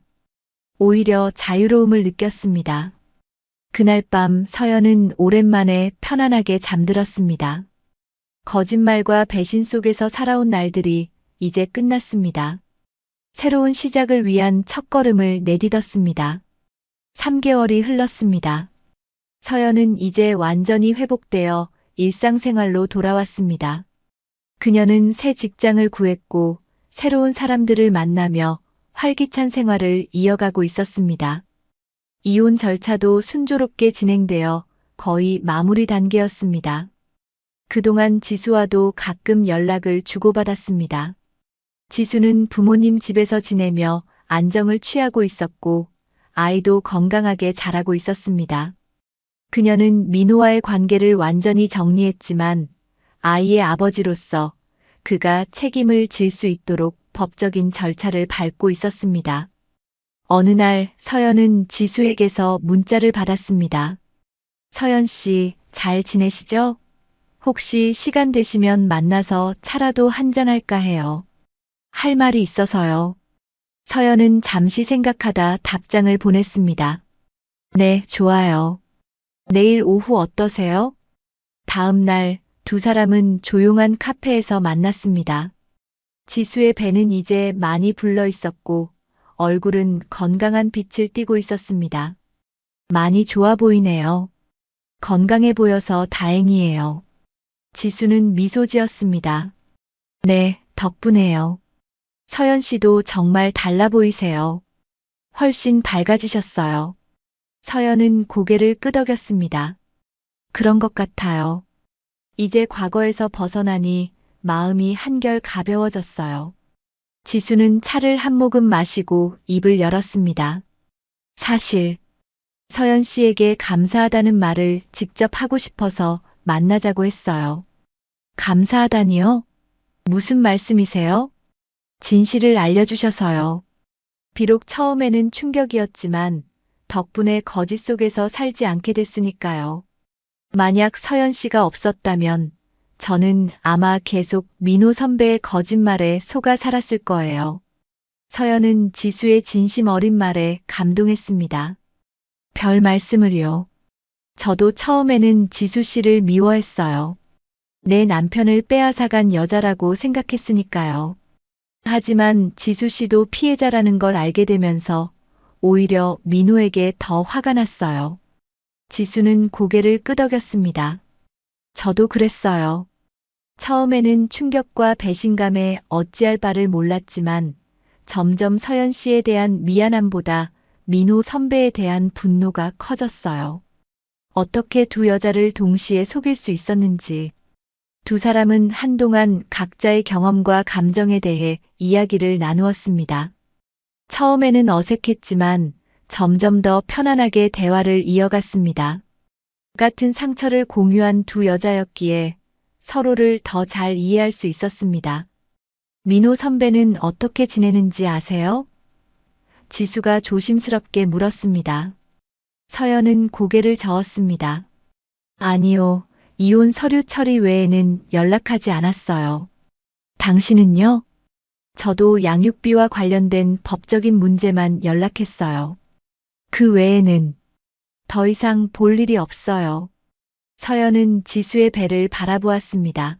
오히려 자유로움을 느꼈습니다. 그날 밤 서연은 오랜만에 편안하게 잠들었습니다. 거짓말과 배신 속에서 살아온 날들이 이제 끝났습니다. 새로운 시작을 위한 첫걸음을 내딛었습니다. 3개월이 흘렀습니다. 서연은 이제 완전히 회복되어 일상생활로 돌아왔습니다. 그녀는 새 직장을 구했고 새로운 사람들을 만나며 활기찬 생활을 이어가고 있었습니다. 이혼 절차도 순조롭게 진행되어 거의 마무리 단계였습니다. 그동안 지수와도 가끔 연락을 주고받았습니다. 지수는 부모님 집에서 지내며 안정을 취하고 있었고 아이도 건강하게 자라고 있었습니다. 그녀는 민호와의 관계를 완전히 정리했지만 아이의 아버지로서 그가 책임을 질 수 있도록 법적인 절차를 밟고 있었습니다. 어느 날 서연은 지수에게서 문자를 받았습니다. 서연 씨, 잘 지내시죠? 혹시 시간 되시면 만나서 차라도 한잔할까 해요. 할 말이 있어서요. 서연은 잠시 생각하다 답장을 보냈습니다. 네, 좋아요. 내일 오후 어떠세요? 다음 날 두 사람은 조용한 카페에서 만났습니다. 지수의 배는 이제 많이 불러 있었고 얼굴은 건강한 빛을 띠고 있었습니다. 많이 좋아 보이네요. 건강해 보여서 다행이에요. 지수는 미소 지었습니다. 네, 덕분에요. 서연 씨도 정말 달라 보이세요. 훨씬 밝아지셨어요. 서연은 고개를 끄덕였습니다. 그런 것 같아요. 이제 과거에서 벗어나니 마음이 한결 가벼워졌어요. 지수는 차를 한 모금 마시고 입을 열었습니다. 사실 서연 씨에게 감사하다는 말을 직접 하고 싶어서 만나자고 했어요. 감사하다니요? 무슨 말씀이세요? 진실을 알려주셔서요. 비록 처음에는 충격이었지만 덕분에 거짓 속에서 살지 않게 됐으니까요. 만약 서연 씨가 없었다면 저는 아마 계속 민호 선배의 거짓말에 속아 살았을 거예요. 서연은 지수의 진심 어린 말에 감동했습니다. 별 말씀을요. 저도 처음에는 지수 씨를 미워했어요. 내 남편을 빼앗아간 여자라고 생각했으니까요. 하지만 지수 씨도 피해자라는 걸 알게 되면서 오히려 민호에게 더 화가 났어요. 지수는 고개를 끄덕였습니다. 저도 그랬어요. 처음에는 충격과 배신감에 어찌할 바를 몰랐지만 점점 서연 씨에 대한 미안함보다 민호 선배에 대한 분노가 커졌어요. 어떻게 두 여자를 동시에 속일 수 있었는지. 두 사람은 한동안 각자의 경험과 감정에 대해 이야기를 나누었습니다. 처음에는 어색했지만 점점 더 편안하게 대화를 이어갔습니다. 같은 상처를 공유한 두 여자였기에 서로를 더 잘 이해할 수 있었습니다. 민호 선배는 어떻게 지내는지 아세요? 지수가 조심스럽게 물었습니다. 서연은 고개를 저었습니다. 아니요, 이혼 서류 처리 외에는 연락하지 않았어요. 당신은요? 저도 양육비와 관련된 법적인 문제만 연락했어요. 그 외에는 더 이상 볼 일이 없어요. 서연은 지수의 배를 바라보았습니다.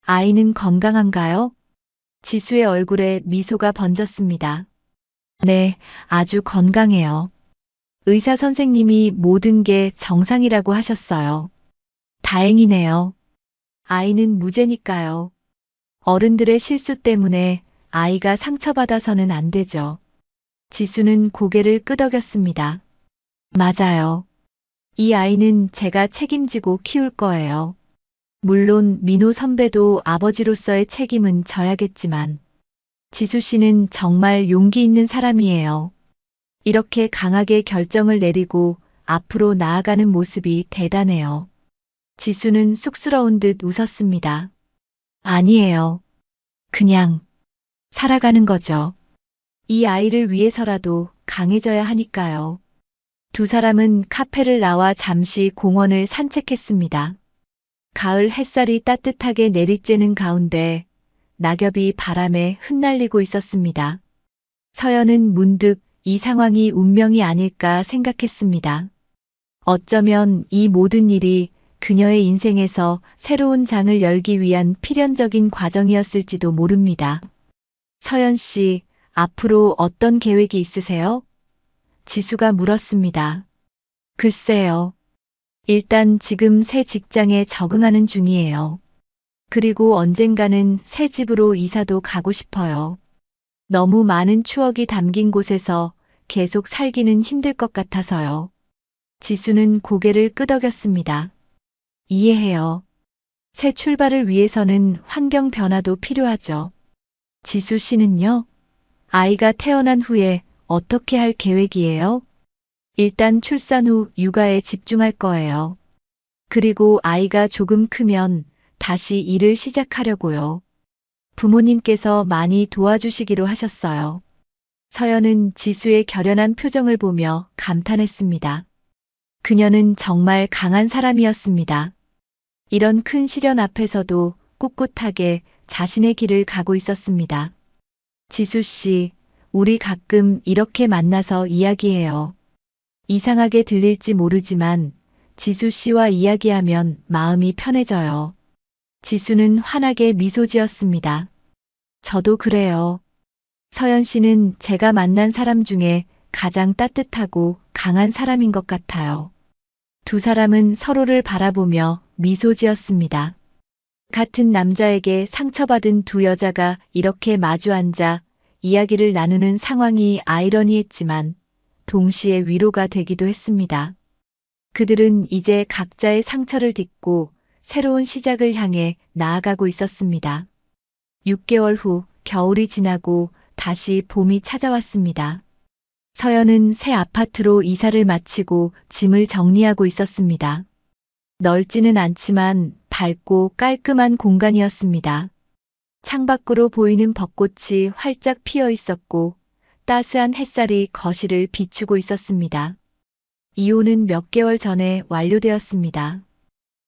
아이는 건강한가요? 지수의 얼굴에 미소가 번졌습니다. 네, 아주 건강해요. 의사 선생님이 모든 게 정상이라고 하셨어요. 다행이네요. 아이는 무죄니까요. 어른들의 실수 때문에 아이가 상처받아서는 안 되죠. 지수는 고개를 끄덕였습니다. 맞아요. 이 아이는 제가 책임지고 키울 거예요. 물론 민호 선배도 아버지로서의 책임은 져야겠지만 지수 씨는 정말 용기 있는 사람이에요. 이렇게 강하게 결정을 내리고 앞으로 나아가는 모습이 대단해요. 지수는 쑥스러운 듯 웃었습니다. 아니에요. 그냥 살아가는 거죠. 이 아이를 위해서라도 강해져야 하니까요. 두 사람은 카페를 나와 잠시 공원을 산책했습니다. 가을 햇살이 따뜻하게 내리쬐는 가운데 낙엽이 바람에 흩날리고 있었습니다. 서연은 문득 이 상황이 운명이 아닐까 생각했습니다. 어쩌면 이 모든 일이 그녀의 인생에서 새로운 장을 열기 위한 필연적인 과정이었을지도 모릅니다. 서연 씨, 앞으로 어떤 계획이 있으세요? 지수가 물었습니다. 글쎄요. 일단 지금 새 직장에 적응하는 중이에요. 그리고 언젠가는 새 집으로 이사도 가고 싶어요. 너무 많은 추억이 담긴 곳에서 계속 살기는 힘들 것 같아서요. 지수는 고개를 끄덕였습니다. 이해해요. 새 출발을 위해서는 환경 변화도 필요하죠. 지수 씨는요? 아이가 태어난 후에 어떻게 할 계획이에요? 일단 출산 후 육아에 집중할 거예요. 그리고 아이가 조금 크면 다시 일을 시작하려고요. 부모님께서 많이 도와주시기로 하셨어요. 서연은 지수의 결연한 표정을 보며 감탄했습니다. 그녀는 정말 강한 사람이었습니다. 이런 큰 시련 앞에서도 꿋꿋하게 자신의 길을 가고 있었습니다. 지수 씨, 우리 가끔 이렇게 만나서 이야기해요. 이상하게 들릴지 모르지만 지수 씨와 이야기하면 마음이 편해져요. 지수는 환하게 미소 지었습니다. 저도 그래요. 서연 씨는 제가 만난 사람 중에 가장 따뜻하고 강한 사람인 것 같아요. 두 사람은 서로를 바라보며 미소 지었습니다. 같은 남자에게 상처받은 두 여자가 이렇게 마주 앉아 이야기를 나누는 상황이 아이러니했지만 동시에 위로가 되기도 했습니다. 그들은 이제 각자의 상처를 딛고 새로운 시작을 향해 나아가고 있었습니다. 6개월 후 겨울이 지나고 다시 봄이 찾아왔습니다. 서연은 새 아파트로 이사를 마치고 짐을 정리하고 있었습니다. 넓지는 않지만 밝고 깔끔한 공간이었습니다. 창밖으로 보이는 벚꽃이 활짝 피어 있었고 따스한 햇살이 거실을 비추고 있었습니다. 이혼은 몇 개월 전에 완료되었습니다.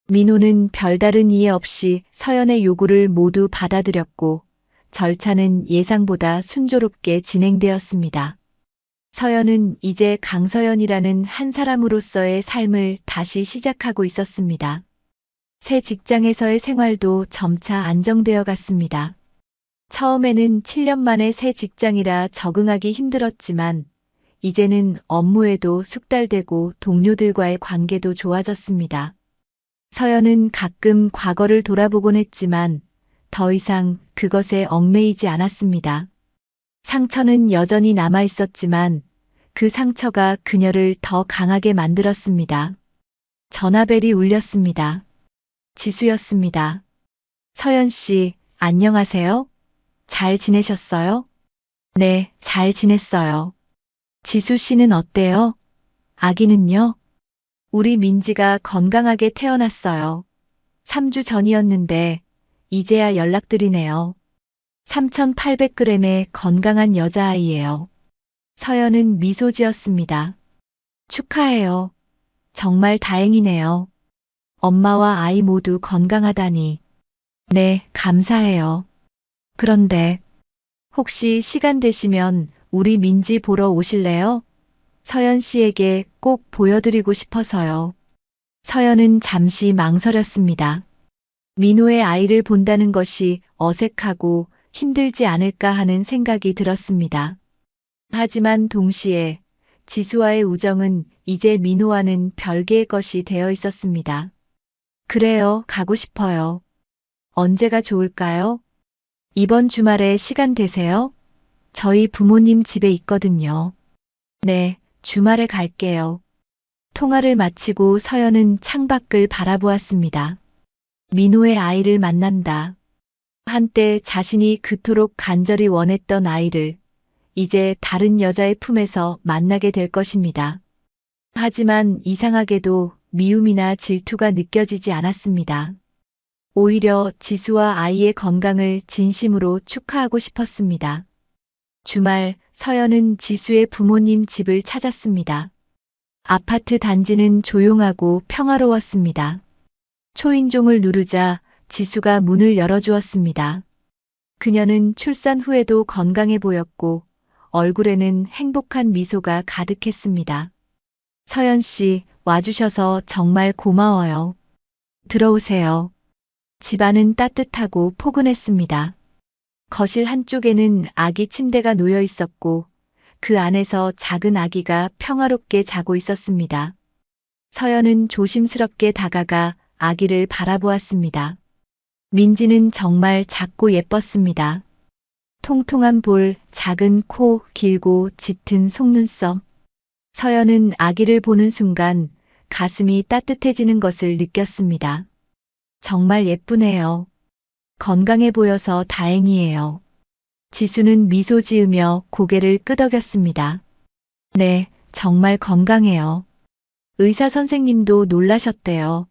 민호는 별다른 이해 없이 서연의 요구를 모두 받아들였고 절차는 예상보다 순조롭게 진행되었습니다. 서연은 이제 강서연이라는 한 사람으로서의 삶을 다시 시작하고 있었습니다. 새 직장에서의 생활도 점차 안정되어 갔습니다. 처음에는 7년 만에 새 직장이라 적응하기 힘들었지만 이제는 업무에도 숙달되고 동료들과의 관계도 좋아졌습니다. 서연은 가끔 과거를 돌아보곤 했지만 더 이상 그것에 얽매이지 않았습니다. 상처는 여전히 남아 있었지만 그 상처가 그녀를 더 강하게 만들었습니다. 전화벨이 울렸습니다. 지수였습니다. 서연 씨, 안녕하세요? 잘 지내셨어요? 네, 잘 지냈어요. 지수 씨는 어때요? 아기는요? 우리 민지가 건강하게 태어났어요. 3주 전이었는데 이제야 연락드리네요. 3,800g의 건강한 여자아이예요. 서연은 미소 지었습니다. 축하해요. 정말 다행이네요. 엄마와 아이 모두 건강하다니. 네, 감사해요. 그런데 혹시 시간 되시면 우리 민지 보러 오실래요? 서연 씨에게 꼭 보여드리고 싶어서요. 서연은 잠시 망설였습니다. 민호의 아이를 본다는 것이 어색하고 힘들지 않을까 하는 생각이 들었습니다. 하지만 동시에 지수와의 우정은 이제 민호와는 별개의 것이 되어 있었습니다. 그래요, 가고 싶어요. 언제가 좋을까요? 이번 주말에 시간 되세요? 저희 부모님 집에 있거든요. 네, 주말에 갈게요. 통화를 마치고 서연은 창밖을 바라보았습니다. 민호의 아이를 만난다. 한때 자신이 그토록 간절히 원했던 아이를 이제 다른 여자의 품에서 만나게 될 것입니다. 하지만 이상하게도 미움이나 질투가 느껴지지 않았습니다. 오히려 지수와 아이의 건강을 진심으로 축하하고 싶었습니다. 주말 서연은 지수의 부모님 집을 찾았습니다. 아파트 단지는 조용하고 평화로웠습니다. 초인종을 누르자 지수가 문을 열어주었습니다. 그녀는 출산 후에도 건강해 보였고 얼굴에는 행복한 미소가 가득했습니다. 서연 씨, 와주셔서 정말 고마워요. 들어오세요. 집안은 따뜻하고 포근했습니다. 거실 한쪽에는 아기 침대가 놓여 있었고 그 안에서 작은 아기가 평화롭게 자고 있었습니다. 서연은 조심스럽게 다가가 아기를 바라보았습니다. 민지는 정말 작고 예뻤습니다. 통통한 볼, 작은 코, 길고 짙은 속눈썹. 서연은 아기를 보는 순간 가슴이 따뜻해지는 것을 느꼈습니다. 정말 예쁘네요. 건강해 보여서 다행이에요. 지수는 미소 지으며 고개를 끄덕였습니다. 네, 정말 건강해요. 의사 선생님도 놀라셨대요.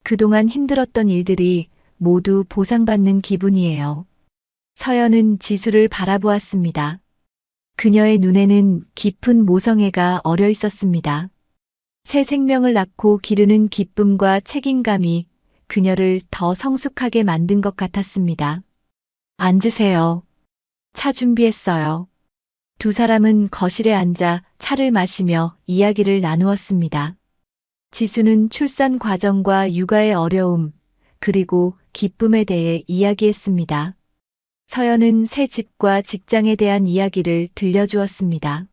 그동안 힘들었던 일들이 모두 보상받는 기분이에요. 서연은 지수를 바라보았습니다. 그녀의 눈에는 깊은 모성애가 어려 있었습니다. 새 생명을 낳고 기르는 기쁨과 책임감이 그녀를 더 성숙하게 만든 것 같았습니다. 앉으세요. 차 준비했어요. 두 사람은 거실에 앉아 차를 마시며 이야기를 나누었습니다. 지수는 출산 과정과 육아의 어려움, 그리고 기쁨에 대해 이야기했습니다. 서연은 새 집과 직장에 대한 이야기를 들려주었습니다.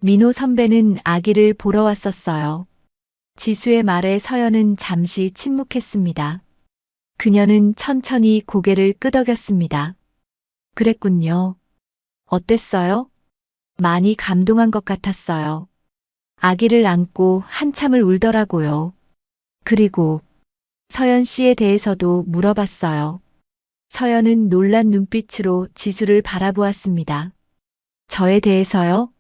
민호 선배는 아기를 보러 왔었어요. 지수의 말에 서연은 잠시 침묵했습니다. 그녀는 천천히 고개를 끄덕였습니다. 그랬군요. 어땠어요? 많이 감동한 것 같았어요. 아기를 안고 한참을 울더라고요. 그리고 서연 씨에 대해서도 물어봤어요. 서연은 놀란 눈빛으로 지수를 바라보았습니다. 저에 대해서요?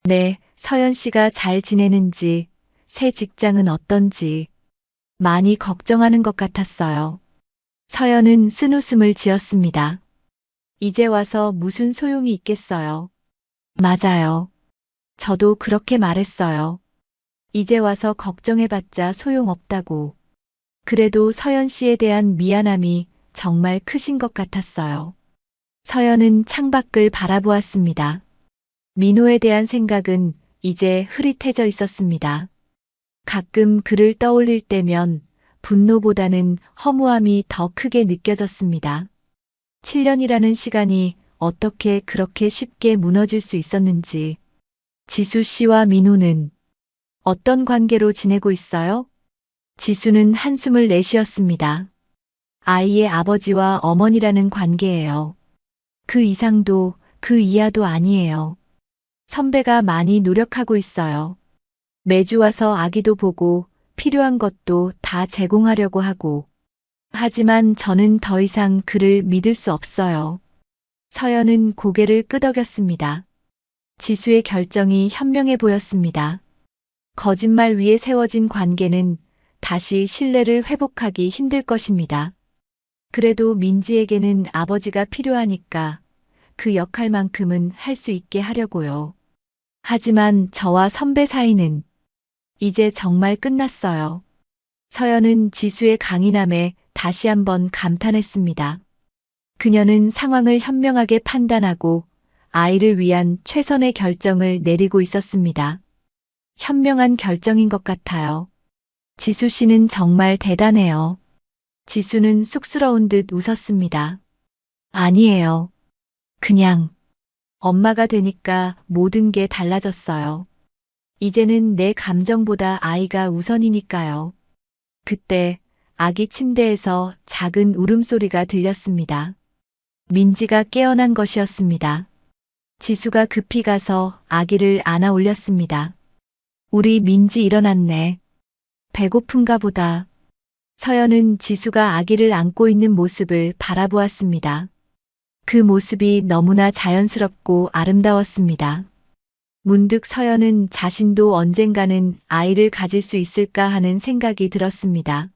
네, 서연 씨가 잘 지내는지, 새 직장은 어떤지 많이 걱정하는 것 같았어요. 서연은 쓴웃음을 지었습니다. 이제 와서 무슨 소용이 있겠어요. 맞아요. 저도 그렇게 말했어요. 이제 와서 걱정해봤자 소용없다고. 그래도 서연 씨에 대한 미안함이 정말 크신 것 같았어요. 서연은 창밖을 바라보았습니다. 민호에 대한 생각은 이제 흐릿해져 있었습니다. 가끔 그를 떠올릴 때면 분노보다는 허무함이 더 크게 느껴졌습니다. 7년이라는 시간이 어떻게 그렇게 쉽게 무너질 수 있었는지 지수 씨와 민호는 어떤 관계로 지내고 있어요? 지수는 한숨을 내쉬었습니다. 아이의 아버지와 어머니라는 관계예요. 그 이상도 그 이하도 아니에요. 선배가 많이 노력하고 있어요. 매주 와서 아기도 보고 필요한 것도 다 제공하려고 하고. 하지만 저는 더 이상 그를 믿을 수 없어요. 서연은 고개를 끄덕였습니다. 지수의 결정이 현명해 보였습니다. 거짓말 위에 세워진 관계는 다시 신뢰를 회복하기 힘들 것입니다. 그래도 민지에게는 아버지가 필요하니까 그 역할만큼은 할 수 있게 하려고요. 하지만 저와 선배 사이는 이제 정말 끝났어요. 서연은 지수의 강인함에 다시 한번 감탄했습니다. 그녀는 상황을 현명하게 판단하고 아이를 위한 최선의 결정을 내리고 있었습니다. 현명한 결정인 것 같아요. 지수 씨는 정말 대단해요. 지수는 쑥스러운 듯 웃었습니다. 아니에요. 그냥 엄마가 되니까 모든 게 달라졌어요. 이제는 내 감정보다 아이가 우선이니까요. 그때 아기 침대에서 작은 울음소리가 들렸습니다. 민지가 깨어난 것이었습니다. 지수가 급히 가서 아기를 안아 올렸습니다. 우리 민지 일어났네. 배고픈가 보다. 서연은 지수가 아기를 안고 있는 모습을 바라보았습니다. 그 모습이 너무나 자연스럽고 아름다웠습니다. 문득 서연은 자신도 언젠가는 아이를 가질 수 있을까 하는 생각이 들었습니다.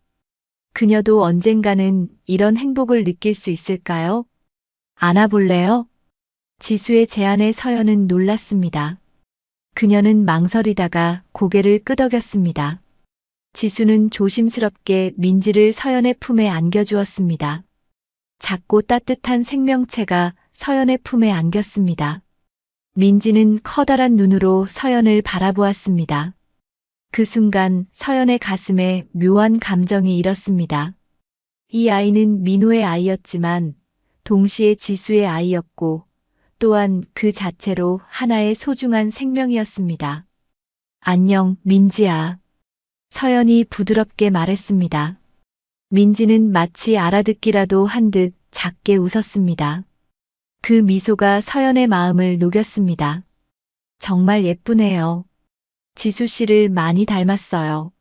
그녀도 언젠가는 이런 행복을 느낄 수 있을까요? 안아볼래요? 지수의 제안에 서연은 놀랐습니다. 그녀는 망설이다가 고개를 끄덕였습니다. 지수는 조심스럽게 민지를 서연의 품에 안겨주었습니다. 작고 따뜻한 생명체가 서연의 품에 안겼습니다. 민지는 커다란 눈으로 서연을 바라보았습니다. 그 순간 서연의 가슴에 묘한 감정이 일었습니다. 이 아이는 민호의 아이였지만 동시에 지수의 아이였고 또한 그 자체로 하나의 소중한 생명이었습니다. 안녕, 민지야. 서연이 부드럽게 말했습니다. 민지는 마치 알아듣기라도 한 듯 작게 웃었습니다. 그 미소가 서연의 마음을 녹였습니다. 정말 예쁘네요. 지수 씨를 많이 닮았어요.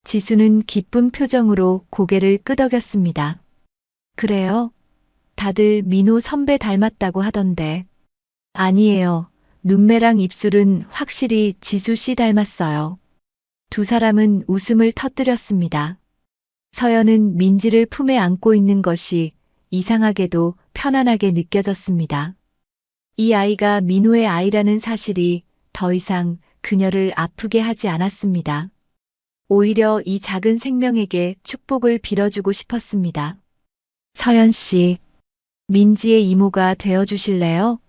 지수는 기쁜 표정으로 고개를 끄덕였습니다. 그래요? 다들 민호 선배 닮았다고 하던데. 아니에요. 눈매랑 입술은 확실히 지수 씨 닮았어요. 두 사람은 웃음을 터뜨렸습니다. 서연은 민지를 품에 안고 있는 것이 이상하게도 편안하게 느껴졌습니다. 이 아이가 민호의 아이라는 사실이 더 이상 그녀를 아프게 하지 않았습니다. 오히려 이 작은 생명에게 축복을 빌어주고 싶었습니다. 서연 씨, 민지의 이모가 되어주실래요?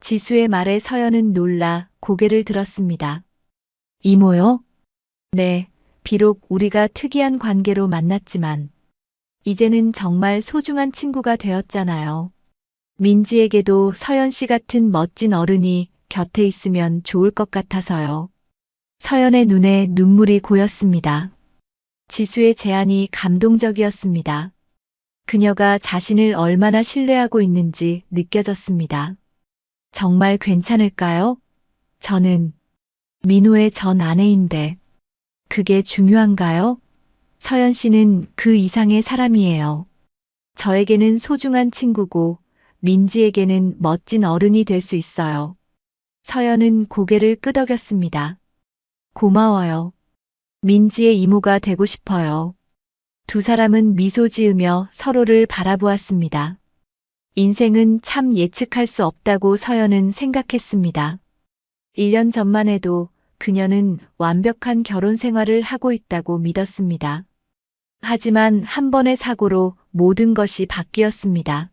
지수의 말에 서연은 놀라 고개를 들었습니다. 이모요? 네, 비록 우리가 특이한 관계로 만났지만 이제는 정말 소중한 친구가 되었잖아요. 민지에게도 서연 씨 같은 멋진 어른이 곁에 있으면 좋을 것 같아서요. 서연의 눈에 눈물이 고였습니다. 지수의 제안이 감동적이었습니다. 그녀가 자신을 얼마나 신뢰하고 있는지 느껴졌습니다. 정말 괜찮을까요? 저는 민호의 전 아내인데 그게 중요한가요? 서연 씨는 그 이상의 사람이에요. 저에게는 소중한 친구고 민지에게는 멋진 어른이 될 수 있어요. 서연은 고개를 끄덕였습니다. 고마워요. 민지의 이모가 되고 싶어요. 두 사람은 미소 지으며 서로를 바라보았습니다. 인생은 참 예측할 수 없다고 서연은 생각했습니다. 1년 전만 해도 그녀는 완벽한 결혼 생활을 하고 있다고 믿었습니다. 하지만 한 번의 사고로 모든 것이 바뀌었습니다.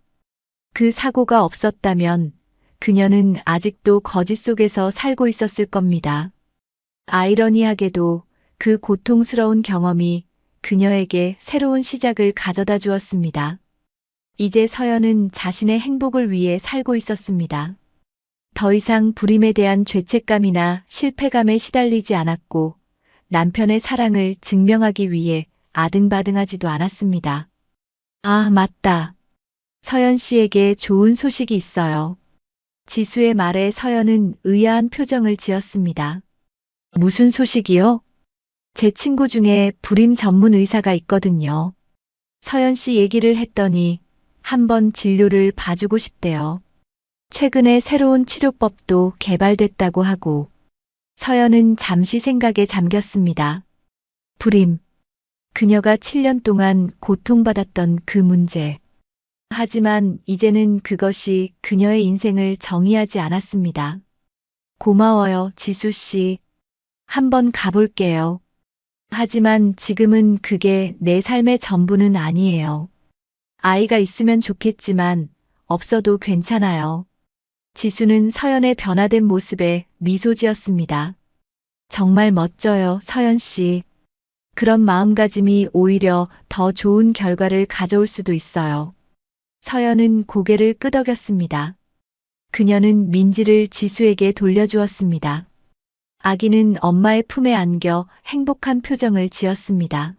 그 사고가 없었다면 그녀는 아직도 거짓 속에서 살고 있었을 겁니다. 아이러니하게도 그 고통스러운 경험이 그녀에게 새로운 시작을 가져다 주었습니다. 이제 서연은 자신의 행복을 위해 살고 있었습니다. 더 이상 불임에 대한 죄책감이나 실패감에 시달리지 않았고 남편의 사랑을 증명하기 위해 아등바등하지도 않았습니다. 아, 맞다. 서연 씨에게 좋은 소식이 있어요. 지수의 말에 서연은 의아한 표정을 지었습니다. 무슨 소식이요? 제 친구 중에 불임 전문 의사가 있거든요. 서연 씨 얘기를 했더니 한번 진료를 봐주고 싶대요. 최근에 새로운 치료법도 개발됐다고 하고 서연은 잠시 생각에 잠겼습니다. 불임. 그녀가 7년 동안 고통받았던 그 문제. 하지만 이제는 그것이 그녀의 인생을 정의하지 않았습니다. 고마워요, 지수 씨. 한번 가볼게요. 하지만 지금은 그게 내 삶의 전부는 아니에요. 아이가 있으면 좋겠지만 없어도 괜찮아요. 지수는 서연의 변화된 모습에 미소 지었습니다. 정말 멋져요, 서연 씨. 그런 마음가짐이 오히려 더 좋은 결과를 가져올 수도 있어요. 서연은 고개를 끄덕였습니다. 그녀는 민지를 지수에게 돌려주었습니다. 아기는 엄마의 품에 안겨 행복한 표정을 지었습니다.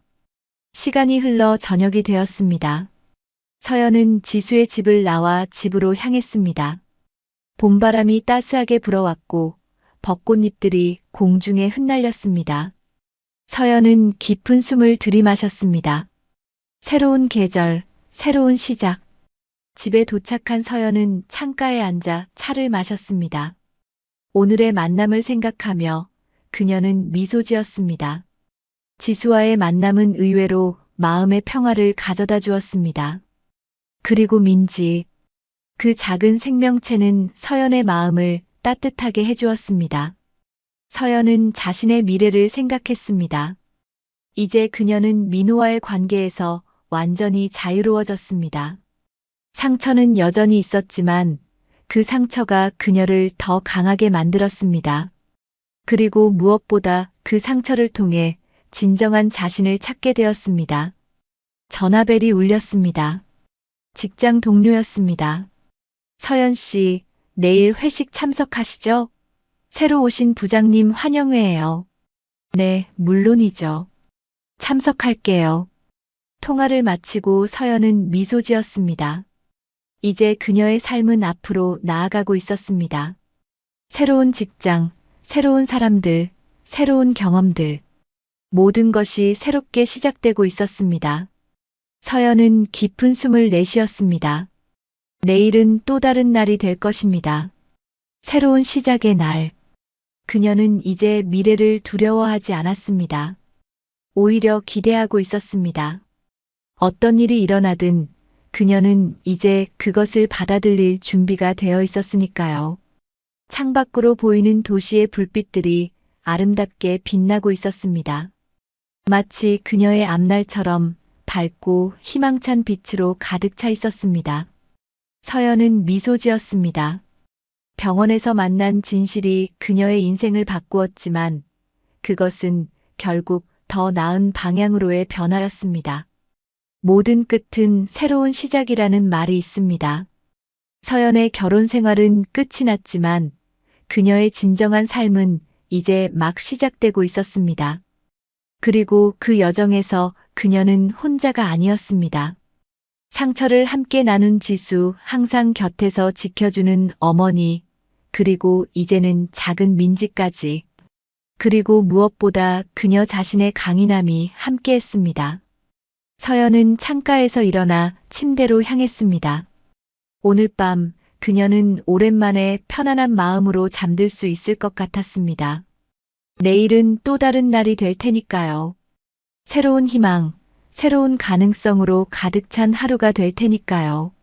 시간이 흘러 저녁이 되었습니다. 서연은 지수의 집을 나와 집으로 향했습니다. 봄바람이 따스하게 불어왔고 벚꽃잎들이 공중에 흩날렸습니다. 서연은 깊은 숨을 들이마셨습니다. 새로운 계절, 새로운 시작. 집에 도착한 서연은 창가에 앉아 차를 마셨습니다. 오늘의 만남을 생각하며 그녀는 미소 지었습니다. 지수와의 만남은 의외로 마음의 평화를 가져다 주었습니다. 그리고 민지. 그 작은 생명체는 서연의 마음을 따뜻하게 해주었습니다. 서연은 자신의 미래를 생각했습니다. 이제 그녀는 민호와의 관계에서 완전히 자유로워졌습니다. 상처는 여전히 있었지만 그 상처가 그녀를 더 강하게 만들었습니다. 그리고 무엇보다 그 상처를 통해 진정한 자신을 찾게 되었습니다. 전화벨이 울렸습니다. 직장 동료였습니다. 서연 씨, 내일 회식 참석하시죠? 새로 오신 부장님 환영회예요. 네, 물론이죠. 참석할게요. 통화를 마치고 서연은 미소 지었습니다. 이제 그녀의 삶은 앞으로 나아가고 있었습니다. 새로운 직장, 새로운 사람들, 새로운 경험들. 모든 것이 새롭게 시작되고 있었습니다. 서연은 깊은 숨을 내쉬었습니다. 내일은 또 다른 날이 될 것입니다. 새로운 시작의 날. 그녀는 이제 미래를 두려워하지 않았습니다. 오히려 기대하고 있었습니다. 어떤 일이 일어나든 그녀는 이제 그것을 받아들일 준비가 되어 있었으니까요. 창밖으로 보이는 도시의 불빛들이 아름답게 빛나고 있었습니다. 마치 그녀의 앞날처럼 밝고 희망찬 빛으로 가득 차 있었습니다. 서연은 미소 지었습니다. 병원에서 만난 진실이 그녀의 인생을 바꾸었지만 그것은 결국 더 나은 방향으로의 변화였습니다. 모든 끝은 새로운 시작이라는 말이 있습니다. 서연의 결혼 생활은 끝이 났지만 그녀의 진정한 삶은 이제 막 시작되고 있었습니다. 그리고 그 여정에서 그녀는 혼자가 아니었습니다. 상처를 함께 나눈 지수, 항상 곁에서 지켜주는 어머니, 그리고 이제는 작은 민지까지. 그리고 무엇보다 그녀 자신의 강인함이 함께했습니다. 서연은 창가에서 일어나 침대로 향했습니다. 오늘 밤 그녀는 오랜만에 편안한 마음으로 잠들 수 있을 것 같았습니다. 내일은 또 다른 날이 될 테니까요. 새로운 희망, 새로운 가능성으로 가득 찬 하루가 될 테니까요.